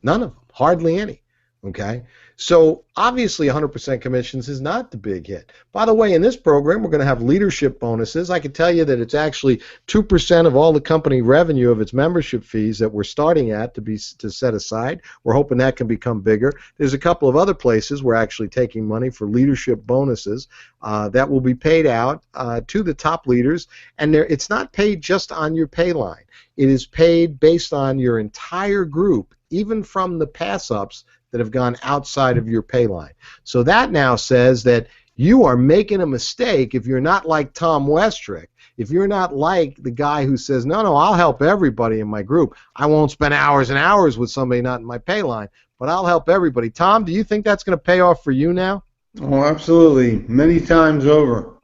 None of them, hardly any. Okay, so obviously 100% commissions is not the big hit. By the way, in this program, we're going to have leadership bonuses. I can tell you that it's actually 2% of all the company revenue of its membership fees that we're starting at to set aside. We're hoping that can become bigger. There's a couple of other places we're actually taking money for leadership bonuses that will be paid out to the top leaders, and it's not paid just on your pay line. It is paid based on your entire group, even from the pass-ups that have gone outside of your pay line. So that now says that you are making a mistake if you're not like Tom Westrick, if you're not like the guy who says, no, I'll help everybody in my group. I won't spend hours and hours with somebody not in my pay line, but I'll help everybody. Tom, do you think that's going to pay off for you now? Oh, absolutely. Many times over.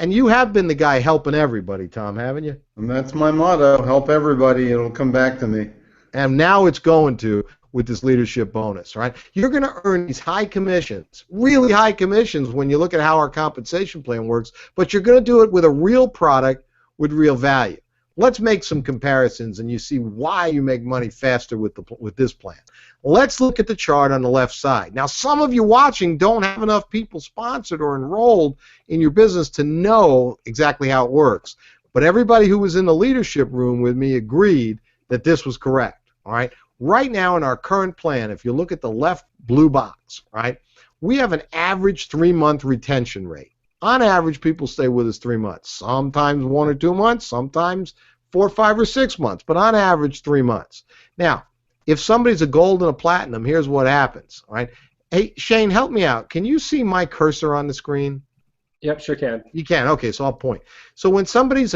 And you have been the guy helping everybody, Tom, haven't you? And that's my motto, help everybody, it'll come back to me. And now it's going to with this leadership bonus, right? You're going to earn these high commissions, really high commissions when you look at how our compensation plan works, but you're going to do it with a real product with real value. Let's make some comparisons and you see why you make money faster with this plan. Let's look at the chart on the left side. Now, some of you watching don't have enough people sponsored or enrolled in your business to know exactly how it works, but everybody who was in the leadership room with me agreed that this was correct, all right? Right now in our current plan, if you look at the left blue box, right, we have an average 3-month retention rate. On average, people stay with us 3 months. Sometimes 1 or 2 months, sometimes 4, 5, or 6 months, but on average 3 months. Now, if somebody's a gold and a platinum, here's what happens, all right? Hey, Shane, help me out. Can you see my cursor on the screen? Yep, sure can. You can. Okay, so I'll point. So when somebody's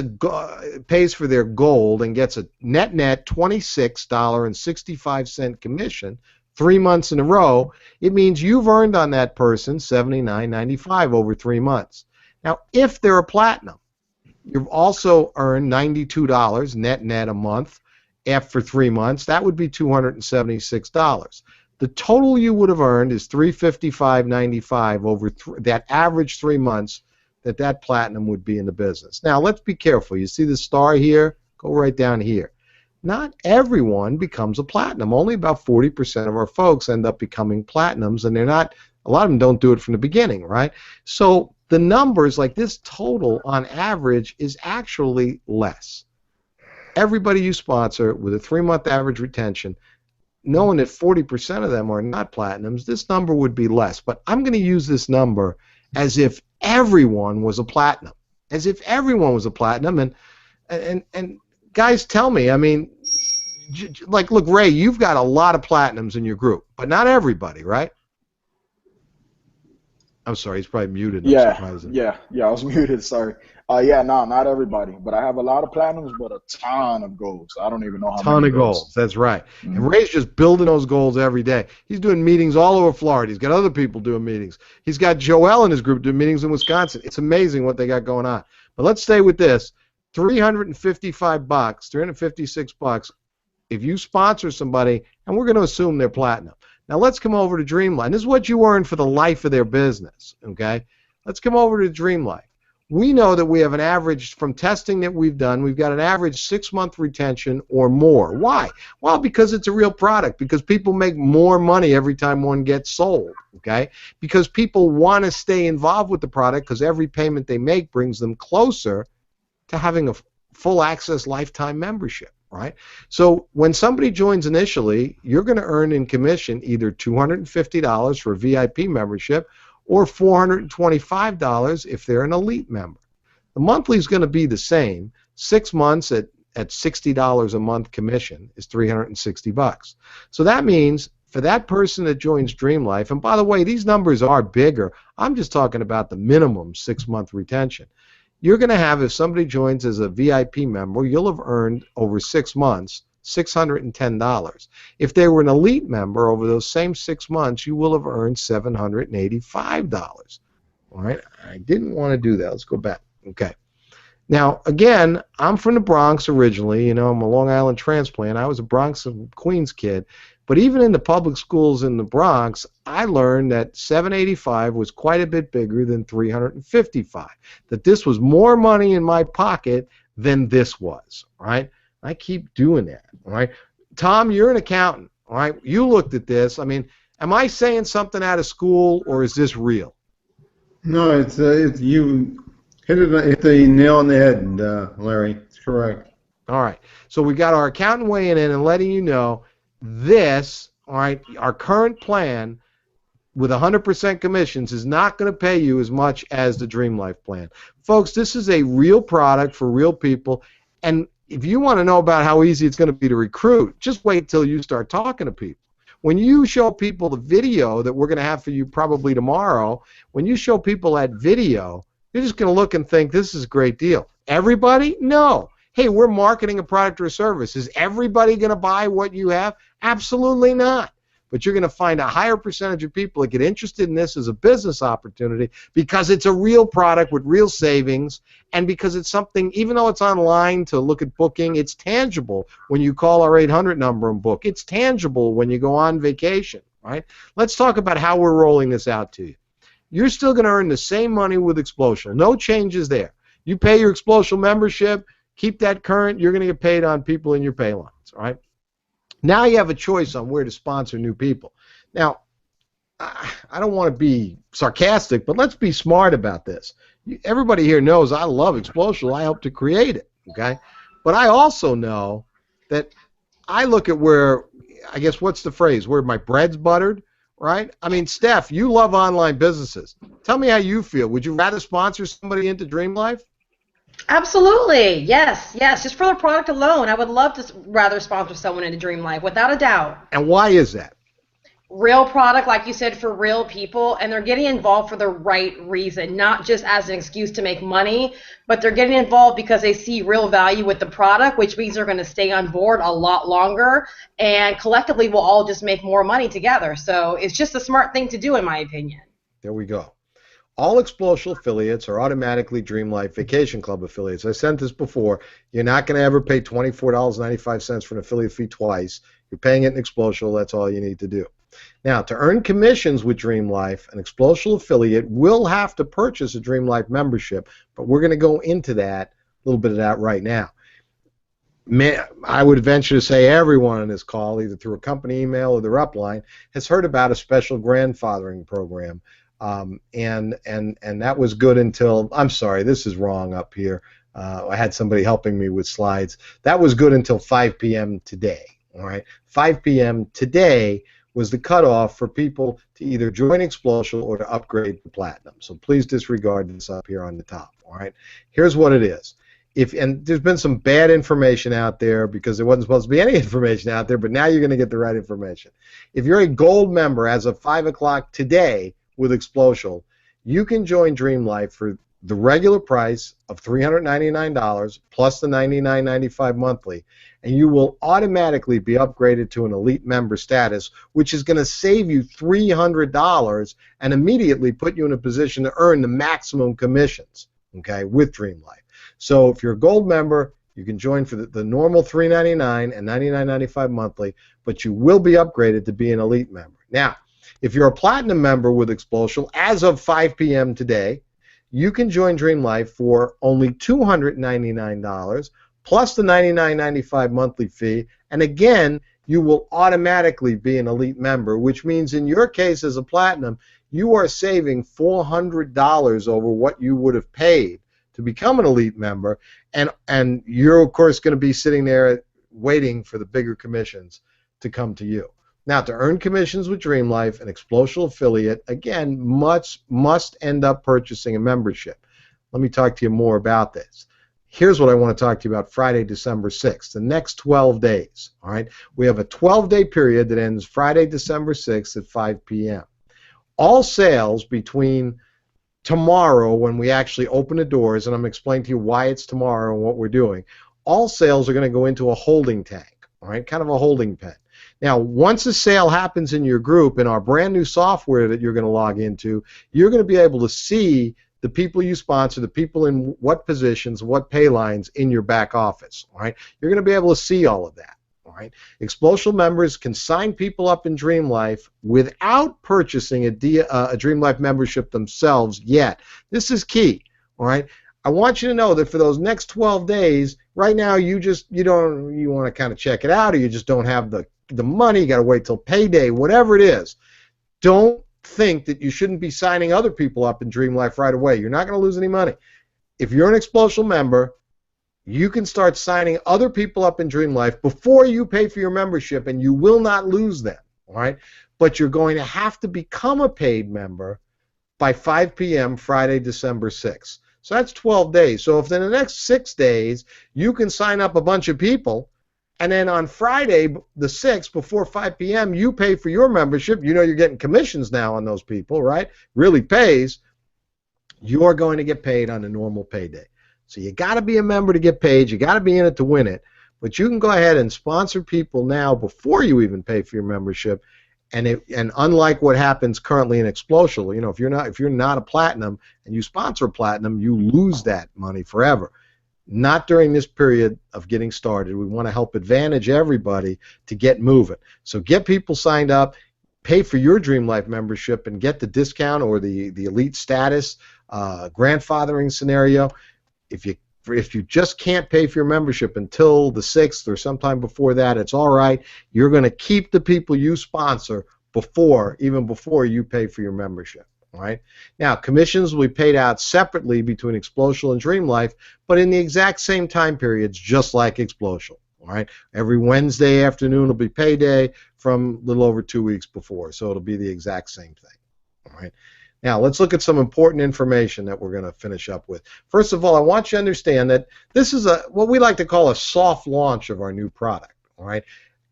pays for their gold and gets a net $26.65 commission 3 months in a row, it means you've earned on that person $79.95 over 3 months. Now, if they're a platinum, you've also earned $92 net a month after 3 months. That would be $276. The total you would have earned is $355.95 over that average 3 months that platinum would be in the business. Now, let's be careful. You see the star here? Go right down here. Not everyone becomes a platinum. Only about 40% of our folks end up becoming platinums, and a lot of them don't do it from the beginning, right? So the numbers, like this total on average, is actually less. Everybody you sponsor with a 3-month average retention, knowing that 40% of them are not platinums, this number would be less. But I'm going to use this number as if everyone was a platinum. As if everyone was a platinum. And guys, tell me, I mean, like, look, Ray, you've got a lot of platinums in your group, but not everybody, right? I'm sorry, he's probably muted. Yeah, I was muted, sorry. No, not everybody, but I have a lot of platinums, but a ton of golds. I don't even know how many. Ton of golds, that's right. Mm-hmm. And Ray's just building those golds every day. He's doing meetings all over Florida. He's got other people doing meetings. He's got Joel in his group doing meetings in Wisconsin. It's amazing what they got going on. But let's stay with this. $355, $356 if you sponsor somebody, and we're going to assume they're platinum. Now let's come over to Dreamlife. This is what you earn for the life of their business, okay? Let's come over to Dreamlife. We know that we have an average, from testing that we've done, we've got an average 6-month retention or more. Why? Well, because it's a real product, because people make more money every time one gets sold, okay? Because people want to stay involved with the product because every payment they make brings them closer to having a full access lifetime membership, right? So when somebody joins initially, you're going to earn in commission either $250 for a VIP membership or $425 if they're an elite member. The monthly is going to be the same. 6 months at $60 a month commission is $360. So that means for that person that joins Dreamlife, and by the way, these numbers are bigger. I'm just talking about the minimum 6-month retention. You're going to have, if somebody joins as a VIP member, you'll have earned over 6 months $610. If they were an elite member over those same 6 months, you will have earned $785. All right, I didn't want to do that. Let's go back. Okay. Now, again, I'm from the Bronx originally. You know, I'm a Long Island transplant. I was a Bronx and Queens kid. But even in the public schools in the Bronx, I learned that 785 was quite a bit bigger than 355. That this was more money in my pocket than this was. Right? I keep doing that. All right. Tom, you're an accountant. All right. You looked at this. I mean, am I saying something out of school, or is this real? No, it's you hit the nail on the head, Larry. It's correct. All right. So we got our accountant weighing in and letting you know this, all right, our current plan with 100% commissions is not going to pay you as much as the Dream Life plan. Folks, this is a real product for real people. And if you want to know about how easy it's going to be to recruit, just wait till you start talking to people. When you show people the video that we're going to have for you probably tomorrow, when you show people that video, you're just going to look and think, this is a great deal. Everybody? No. Hey, we're marketing a product or a service. Is everybody going to buy what you have? Absolutely not. But you're going to find a higher percentage of people that get interested in this as a business opportunity because it's a real product with real savings, and because it's something, even though it's online to look at booking, it's tangible when you call our 800 number and book. It's tangible when you go on vacation, right? Let's talk about how we're rolling this out to you. You're still going to earn the same money with Explosion. No changes there. You pay your Explosion membership, keep that current, you're going to get paid on people in your pay lines, all right? Now you have a choice on where to sponsor new people. Now, I don't want to be sarcastic, but let's be smart about this. Everybody here knows I love Explosion. I helped to create it, okay? But I also know that I look at where, I guess, what's the phrase, where my bread's buttered, right? I mean, Steph, you love online businesses. Tell me how you feel. Would you rather sponsor somebody into Dream Life? Absolutely. Yes. Just for the product alone, I would love to rather sponsor someone into Dream Life, without a doubt. And why is that? Real product, like you said, for real people, and they're getting involved for the right reason, not just as an excuse to make money, but they're getting involved because they see real value with the product, which means they're going to stay on board a lot longer, and collectively we'll all just make more money together. So it's just a smart thing to do, in my opinion. There we go. All Explosion affiliates are automatically Dream Life Vacation Club affiliates. I said this before. You're not going to ever pay $24.95 for an affiliate fee twice. You're paying it in Explosion. That's all you need to do. Now, to earn commissions with Dream Life, an Explosion affiliate will have to purchase a Dream Life membership, but we're going to go into that, a little bit of that right now. I would venture to say everyone on this call, either through a company email or their upline, has heard about a special grandfathering program. And that was good until, I'm sorry, this is wrong up here. I had somebody helping me with slides. That was good until 5 p.m. today. All right, 5 p.m. today was the cutoff for people to either join Explosion or to upgrade to Platinum. So please disregard this up here on the top. All right, here's what it is. And there's been some bad information out there because there wasn't supposed to be any information out there, but now you're going to get the right information. If you're a gold member as of 5 o'clock today with Explosion, you can join Dream Life for the regular price of $399 plus the $99.95 monthly, and you will automatically be upgraded to an elite member status, which is going to save you $300 and immediately put you in a position to earn the maximum commissions, okay, with Dream Life. So if you're a gold member, you can join for the normal $399 and $99.95 monthly, but you will be upgraded to be an elite member. Now, if you're a platinum member with Explosion, as of 5 p.m. today, you can join Dream Life for only $299 plus the $99.95 monthly fee, and again, you will automatically be an elite member, which means in your case as a platinum, you are saving $400 over what you would have paid to become an elite member, and you're of course going to be sitting there waiting for the bigger commissions to come to you. Now, to earn commissions with Dream Life, an Explosion affiliate, again, must end up purchasing a membership. Let me talk to you more about this. Here's what I want to talk to you about Friday, December 6th, the next 12 days. All right? We have a 12-day period that ends Friday, December 6th at 5 p.m. All sales between tomorrow, when we actually open the doors, and I'm explaining to you why it's tomorrow and what we're doing, all sales are going to go into a holding tank, all right, kind of a holding pen. Now, once a sale happens in your group, in our brand new software that you're going to log into, you're going to be able to see the people you sponsor, the people in what positions, what pay lines in your back office. All right, you're going to be able to see all of that. All right, Explosion members can sign people up in Dream Life without purchasing a Dream Life membership themselves yet. This is key. All right, I want you to know that for those next 12 days, right now you want to kind of check it out, or you just don't have the money. You got to wait till payday, whatever it is. Don't think that you shouldn't be signing other people up in Dream Life right away. You're not going to lose any money. If you're an Explosion member, you can start signing other people up in Dream Life before you pay for your membership, and you will not lose them. All right? But you're going to have to become a paid member by 5 p.m. Friday, December 6th. So that's 12 days. So if in the next 6 days you can sign up a bunch of people, and then on Friday the 6th before 5 p.m. you pay for your membership, you know you're getting commissions now on those people, right? Really pays. You're going to get paid on a normal payday. So you got to be a member to get paid. You got to be in it to win it. But you can go ahead and sponsor people now before you even pay for your membership. And unlike what happens currently in Explosion, you know, if you're not a platinum and you sponsor a platinum, you lose that money forever. Not during this period of getting started. We want to help advantage everybody to get moving. So get people signed up, pay for your Dream Life membership, and get the discount or the elite status grandfathering scenario. If you just can't pay for your membership until the 6th or sometime before that, it's all right. You're going to keep the people you sponsor even before you pay for your membership. All right. Now, commissions will be paid out separately between Explosion and Dream Life, but in the exact same time periods, just like Explosion. All right. Every Wednesday afternoon will be payday from a little over 2 weeks before, so it'll be the exact same thing. All right. Now, let's look at some important information that we're going to finish up with. First of all, I want you to understand that this is what we like to call a soft launch of our new product. All right.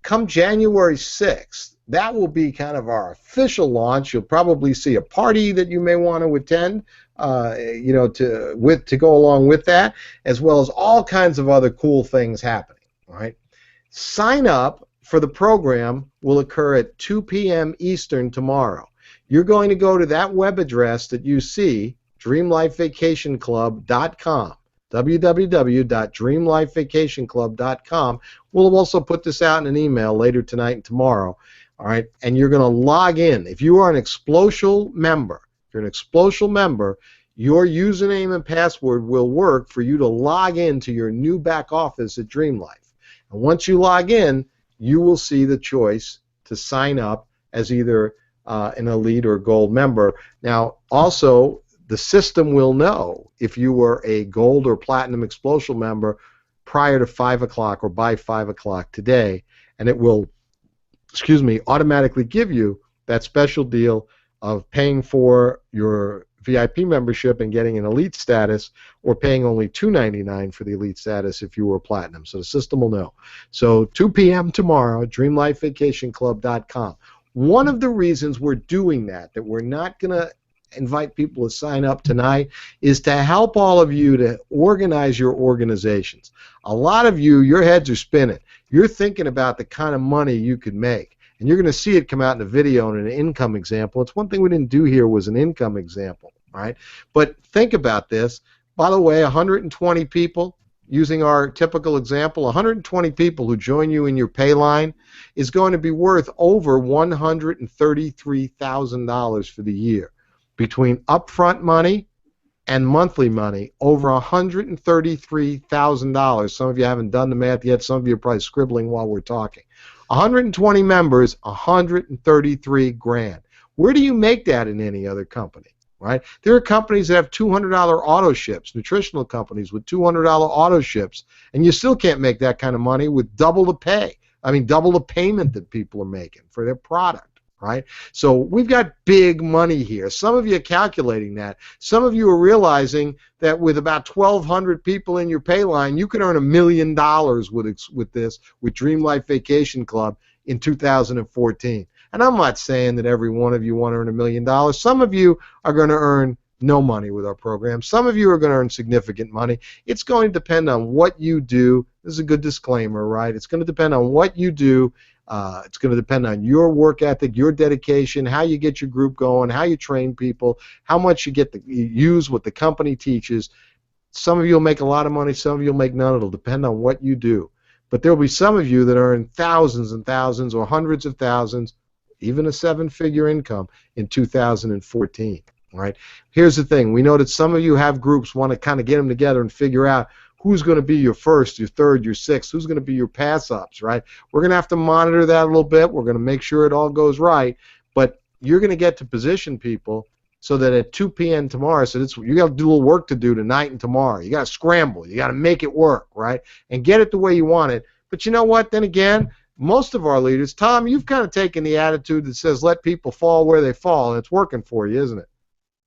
Come January 6th, that will be kind of our official launch. You'll probably see a party that you may want to attend, to go along with that, as well as all kinds of other cool things happening. All right. Sign up for the program will occur at 2 p.m. Eastern tomorrow. You're going to go to that web address that you see, dreamlifevacationclub.com, www.dreamlifevacationclub.com. We'll also put this out in an email later tonight and tomorrow. All right, and you're going to log in. If you are an Explosion member, your username and password will work for you to log in to your new back office at Dream Life. And once you log in, you will see the choice to sign up as either an elite or gold member. Now, also, the system will know if you were a gold or platinum Explosion member prior to 5 o'clock or by 5 o'clock today, and it will, automatically give you that special deal of paying for your VIP membership and getting an elite status, or paying only $2.99 for the elite status if you were platinum. So the system will know. So 2 p.m. tomorrow, dreamlifevacationclub.com. One of the reasons we're doing that we're not going to invite people to sign up tonight, is to help all of you to organize your organizations. A lot of you, your heads are spinning. You're thinking about the kind of money you could make, and you're going to see it come out in a video and an income example. It's one thing we didn't do here was an income example, right? But think about this. By the way, 120 people, using our typical example, 120 people who join you in your pay line is going to be worth over $133,000 for the year. Between upfront money and monthly money, over $133,000. Some of you haven't done the math yet. Some of you are probably scribbling while we're talking. 120 members, 133 grand. Where do you make that in any other company? Right? There are companies that have $200 auto ships, nutritional companies with $200 auto ships, and you still can't make that kind of money with double the payment that people are making for their product. Right? So we've got big money here. Some of you are calculating that. Some of you are realizing that with about 1,200 people in your pay line, you can earn $1 million with Dream Life Vacation Club in 2014. And I'm not saying that every one of you want to earn $1 million. Some of you are going to earn no money with our program. Some of you are going to earn significant money. It's going to depend on what you do. This is a good disclaimer, right? It's going to depend on what you do It's going to depend on your work ethic, your dedication, how you get your group going, how you train people, how much you get to use what the company teaches. Some of you will make a lot of money, some of you will make none. It'll depend on what you do. But there will be some of you that earn thousands and thousands or hundreds of thousands, even a seven-figure income in 2014. All right. Here's the thing. We know that some of you have groups, want to kind of get them together and figure out who's going to be your first, your third, your sixth, who's going to be your pass-ups, right? We're going to have to monitor that a little bit. We're going to make sure it all goes right. But you're going to get to position people so that at 2 p.m. tomorrow, so you got to do a little work to do tonight and tomorrow. You got to scramble. You got to make it work, right? And get it the way you want it. But you know what? Then again, most of our leaders, Tom, you've kind of taken the attitude that says let people fall where they fall, and it's working for you, isn't it?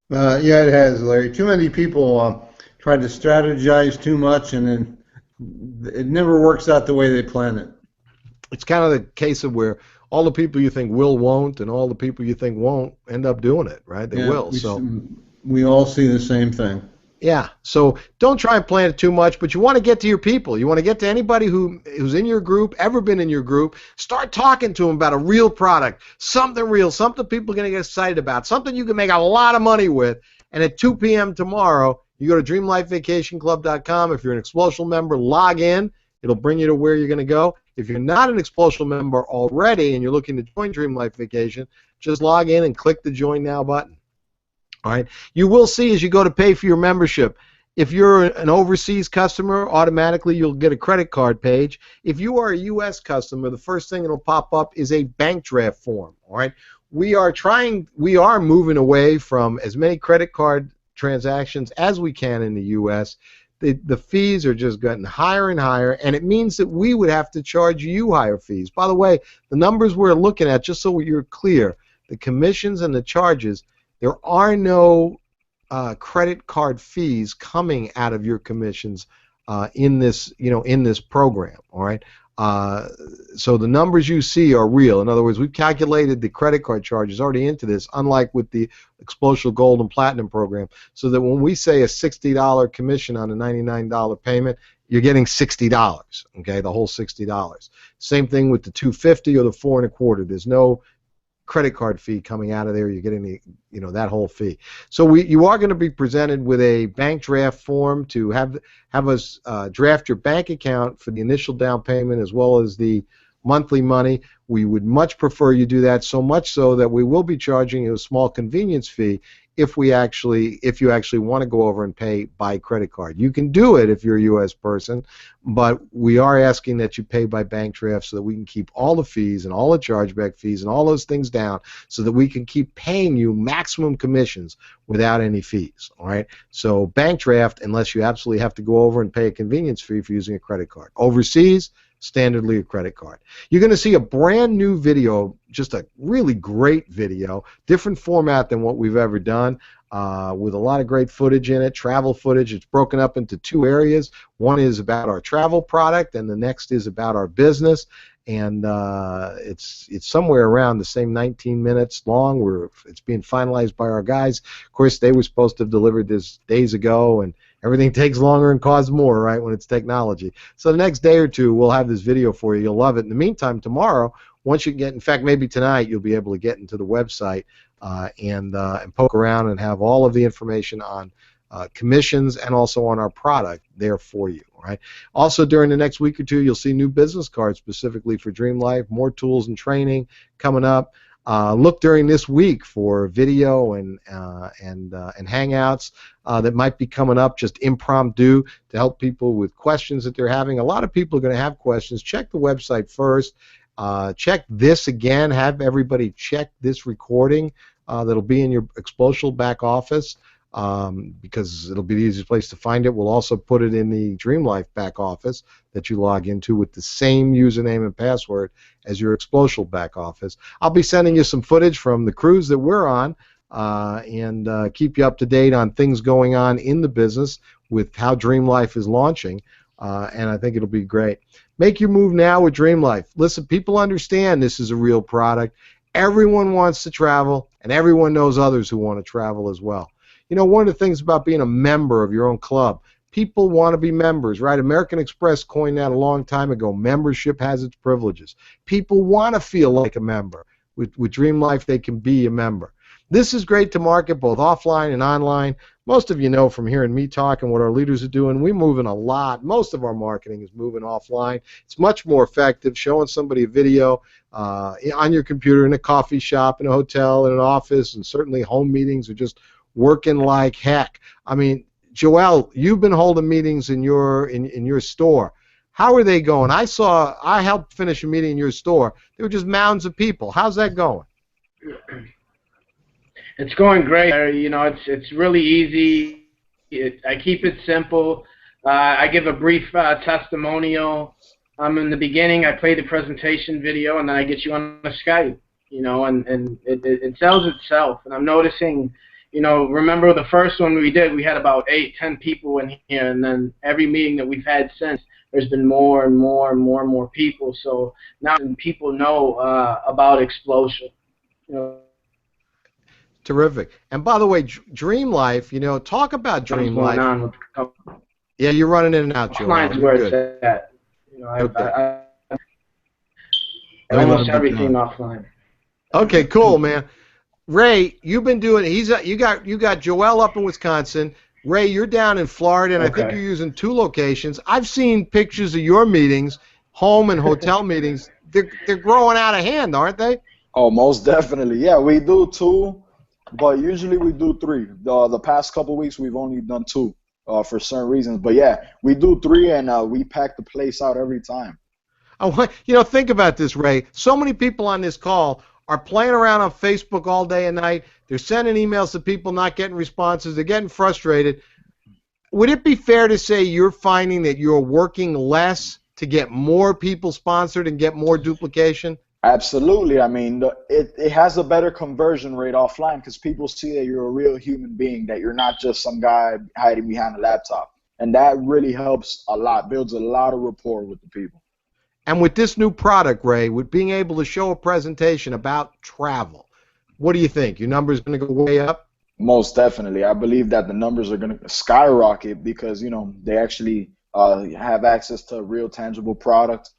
Yeah, it has, Larry. Too many people try to strategize too much, and then it never works out the way they plan it. It's kind of the case of where all the people you think will won't, and all the people you think won't end up doing it, right? They will. We all see the same thing. Yeah, so don't try and plan it too much, but you want to get to your people. You want to get to anybody who's in your group, ever been in your group. Start talking to them about a real product, something real, something people are going to get excited about, something you can make a lot of money with. And at 2 p.m. tomorrow, you go to dreamlifevacationclub.com. If you're an Explosion member, log in. It'll bring you to where you're going to go. If you're not an Explosion member already and you're looking to join Dream Life Vacation, just log in and click the Join Now button. All right. You will see as you go to pay for your membership, if you're an overseas customer, automatically you'll get a credit card page. If you are a U.S. customer, the first thing that'll pop up is a bank draft form. All right. We are moving away from as many credit card transactions as we can in the U.S. The fees are just getting higher and higher, and it means that we would have to charge you higher fees. By the way, the numbers we're looking at, just so you're clear, the commissions and the charges, there are no credit card fees coming out of your commissions in this program. All right. So the numbers you see are real. In other words, we've calculated the credit card charges already into this, unlike with the Explosive Gold and Platinum program, so that when we say a $60 commission on a $99 payment, you're getting $60. Okay, the whole $60. Same thing with the $250 or the $4 1/4. There's no credit card fee coming out of there. You're getting the that whole fee. So you are going to be presented with a bank draft form to have us draft your bank account for the initial down payment as well as the monthly money. We would much prefer you do that, so much so that we will be charging you a small convenience fee if you actually want to go over and pay by credit card. You can do it if you're a U.S. person, but we are asking that you pay by bank draft so that we can keep all the fees and all the chargeback fees and all those things down so that we can keep paying you maximum commissions without any fees. All right? So bank draft, unless you absolutely have to go over and pay a convenience fee for using a credit card. Overseas, standardly a credit card. You're going to see a brand new video, just a really great video, different format than what we've ever done, with a lot of great footage in it, travel footage. It's broken up into two areas. One is about our travel product, and the next is about our business. And it's somewhere around the same 19 minutes long. It's being finalized by our guys. Of course, they were supposed to have delivered this days ago, and everything takes longer and costs more, right, when it's technology. So the next day or two, we'll have this video for you. You'll love it. In the meantime, tomorrow, once you get, in fact, maybe tonight, you'll be able to get into the website and poke around and have all of the information on commissions and also on our product there for you. All right. Also, during the next week or two, you'll see new business cards specifically for Dream Life, more tools and training coming up. Look during this week for video and hangouts that might be coming up, just impromptu, to help people with questions that they're having. A lot of people are going to have questions. Check the website first. Check this again. Have everybody check this recording that'll be in your Explosive back office. Because it'll be the easiest place to find it. We'll also put it in the Dream Life back office that you log into with the same username and password as your Explosive back office. I'll be sending you some footage from the cruise that we're on and keep you up to date on things going on in the business with how Dream Life is launching, and I think it'll be great. Make your move now with Dream Life. Listen, people understand this is a real product. Everyone wants to travel, and everyone knows others who want to travel as well. You know, one of the things about being a member of your own club, People want to be members, right? American Express coined that a long time ago. Membership has its privileges. People want to feel like a member. With Dream Life, they can be a member. This is great to market both offline and online. Most of you know from hearing me talk and what our leaders are doing, we're moving a lot. Most of our marketing is moving offline. It's much more effective showing somebody a video on your computer in a coffee shop, in a hotel, in an office, and certainly home meetings are just working like heck. I mean, Joel, you've been holding meetings in your store. How are they going? I helped finish a meeting in your store. They were just mounds of people. How's that going? It's going great. You know, it's really easy. I keep it simple. I give a brief testimonial. In the beginning, I play the presentation video, and then I get you on a Skype. You know, and it sells itself. And I'm noticing, you know, remember the first one we did, we had about 8-10 people in here, and then every meeting that we've had since, there's been more and more and more and more people. So now people know about Explosion. You know. Terrific. And by the way, Dream Life, you know, talk about Dream Life. Yeah, you're running in and out, Joe. Offline's where it's at. You know, almost everything offline. Okay, cool, man. Ray, you've been doing. You got Joel up in Wisconsin. Ray, you're down in Florida, and I think you're using 2 locations. I've seen pictures of your meetings, home and hotel meetings. They're growing out of hand, aren't they? Oh, most definitely. Yeah, we do 2, but usually we do 3. The past couple weeks we've only done 2 for certain reasons. But yeah, we do 3, and we pack the place out every time. You know, think about this, Ray. So many people on this call are playing around on Facebook all day and night. They're sending emails to people, not getting responses. They're getting frustrated. Would it be fair to say you're finding that you're working less to get more people sponsored and get more duplication? Absolutely. I mean, it has a better conversion rate offline because people see that you're a real human being, that you're not just some guy hiding behind a laptop. And that really helps a lot, builds a lot of rapport with the people. And with this new product, Ray, with being able to show a presentation about travel, what do you think? Your numbers going to go way up? Most definitely. I believe that the numbers are going to skyrocket because, you know, they actually have access to real tangible product,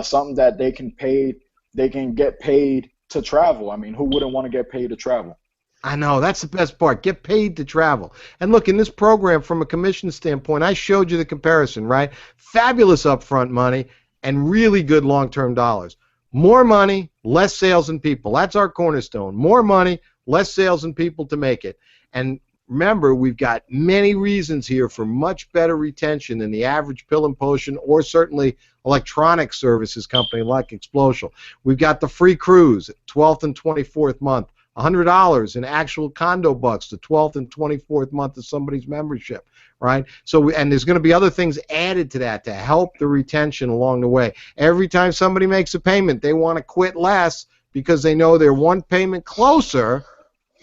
something that they can get paid to travel. I mean, who wouldn't want to get paid to travel? I know. That's the best part. Get paid to travel. And look, in this program, from a commission standpoint, I showed you the comparison, right? Fabulous upfront money and really good long-term dollars. More money, less sales and people. That's our cornerstone. More money, less sales and people to make it. And remember, we've got many reasons here for much better retention than the average pill and potion or certainly electronic services company like Explosion. We've got the free cruise, 12th and 24th month, $100 in actual condo bucks, the 12th and 24th month of somebody's membership, right? So, and there's going to be other things added to that to help the retention along the way. Every time somebody makes a payment, they want to quit less because they know they're one payment closer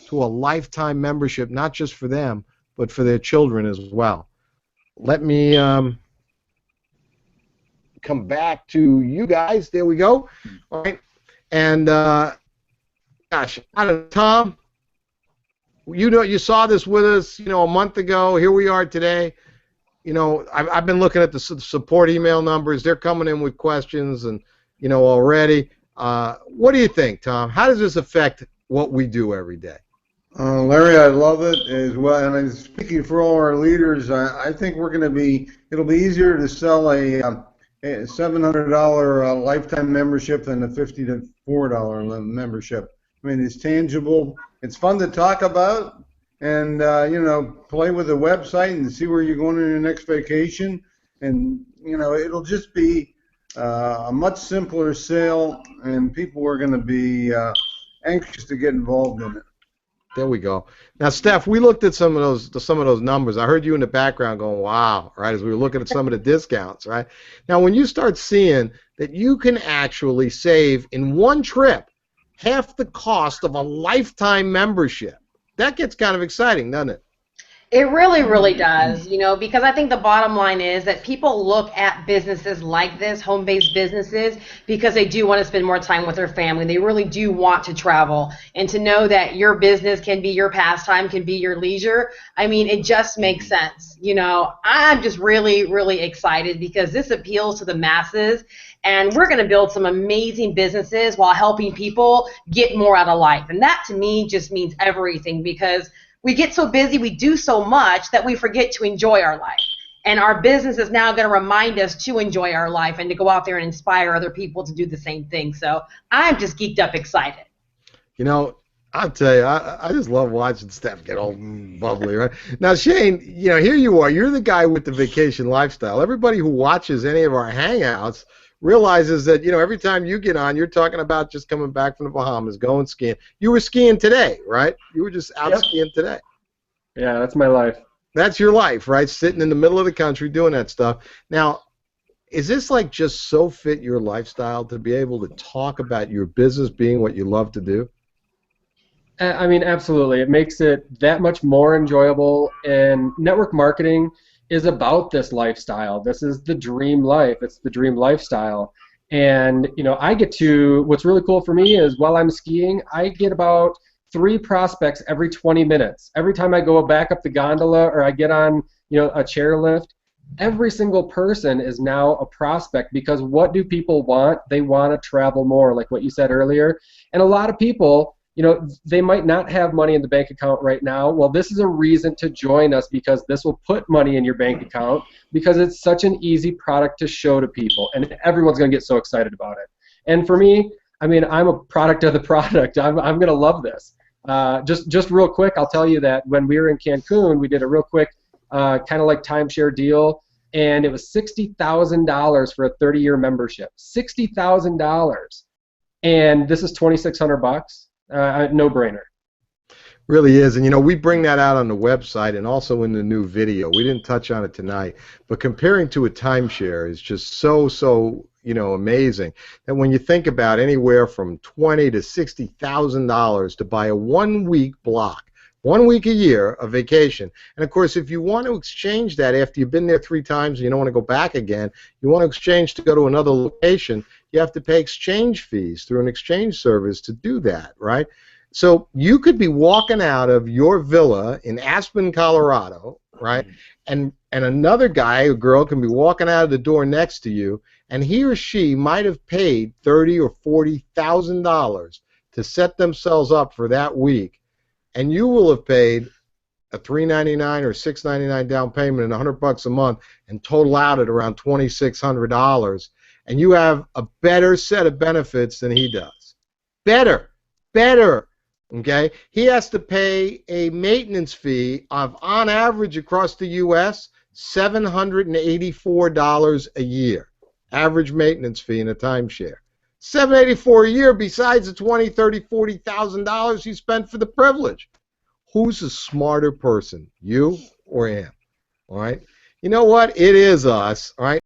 to a lifetime membership, not just for them, but for their children as well. Let me come back to you guys. There we go. All right. And gosh, I don't know, Tom, you know, you saw this with us, you know, a month ago. Here we are today. You know, I've been looking at the support email numbers. They're coming in with questions, and you know already. What do you think, Tom? How does this affect what we do every day? Larry, I love it as well. And I'm speaking for all our leaders. I think we're going to be. It'll be easier to sell a $700 lifetime membership than a $50 to $4 membership. I mean, it's tangible. It's fun to talk about, and you know, play with the website and see where you're going on your next vacation. And you know, it'll just be a much simpler sale, and people are going to be anxious to get involved in it. There we go. Now, Steph, we looked at some of those numbers. I heard you in the background going, "Wow!" Right, as we were looking at some of the discounts. Right now, when you start seeing that you can actually save in one trip half the cost of a lifetime membership, that gets kind of exciting, doesn't it? It really, really does, you know, because I think the bottom line is that people look at businesses like this, home-based businesses, because they do want to spend more time with their family. They really do want to travel. And to know that your business can be your pastime, can be your leisure, I mean, it just makes sense. You know, I'm just really, really excited because this appeals to the masses. And we're going to build some amazing businesses while helping people get more out of life. And that, to me, just means everything, because we get so busy, we do so much that we forget to enjoy our life. And our business is now going to remind us to enjoy our life and to go out there and inspire other people to do the same thing. So I'm just geeked up excited. You know, I'll tell you, I just love watching Steph get all bubbly, right? Now, Shayn, you know, here you are. You're the guy with the vacation lifestyle. Everybody who watches any of our hangouts realizes that, you know, every time you get on, you're talking about just coming back from the Bahamas, going skiing. You were skiing today, right? You were just out skiing today. Yeah, that's my life. That's your life, right? Sitting in the middle of the country doing that stuff. Now, is this like just so fit your lifestyle to be able to talk about your business being what you love to do? I mean, absolutely. It makes it that much more enjoyable, and network marketing is about this lifestyle. This is the dream life. It's the dream lifestyle. And, you know, I get to, what's really cool for me is while I'm skiing, I get about 3 prospects every 20 minutes. Every time I go back up the gondola or I get on, you know, a chairlift, every single person is now a prospect, because what do people want? They want to travel more, like what you said earlier. And a lot of people, you know, they might not have money in the bank account right now. Well, this is a reason to join us, because this will put money in your bank account, because it's such an easy product to show to people, and everyone's going to get so excited about it. And for me, I mean, I'm a product of the product. I'm going to love this. Just real quick, I'll tell you that when we were in Cancun, we did a real quick kind of like timeshare deal, and it was $60,000 for a 30-year membership. $60,000, and this is $2,600. No-brainer. Really is. And, you know, we bring that out on the website and also in the new video. We didn't touch on it tonight, but comparing to a timeshare is just so, you know, amazing that when you think about anywhere from $20,000 to $60,000 to buy a 1-week block, 1 week a year of vacation. And, of course, if you want to exchange that after you've been there 3 times and you don't want to go back again, you want to exchange to go to another location, you have to pay exchange fees through an exchange service to do that, right? So you could be walking out of your villa in Aspen, Colorado, right? And another guy or girl can be walking out of the door next to you, and he or she might have paid $30,000 or $40,000 to set themselves up for that week, and you will have paid a $399 or $699 down payment and $100 a month, and total out at around $2,600, and you have a better set of benefits than he does. Better. Okay? He has to pay a maintenance fee of, on average across the U.S., $784 a year. Average maintenance fee in a timeshare. $784 a year besides the $20,000, $30,000, $40,000 he spent for the privilege. Who's a smarter person, you or him? All right? You know what? It is us. All right?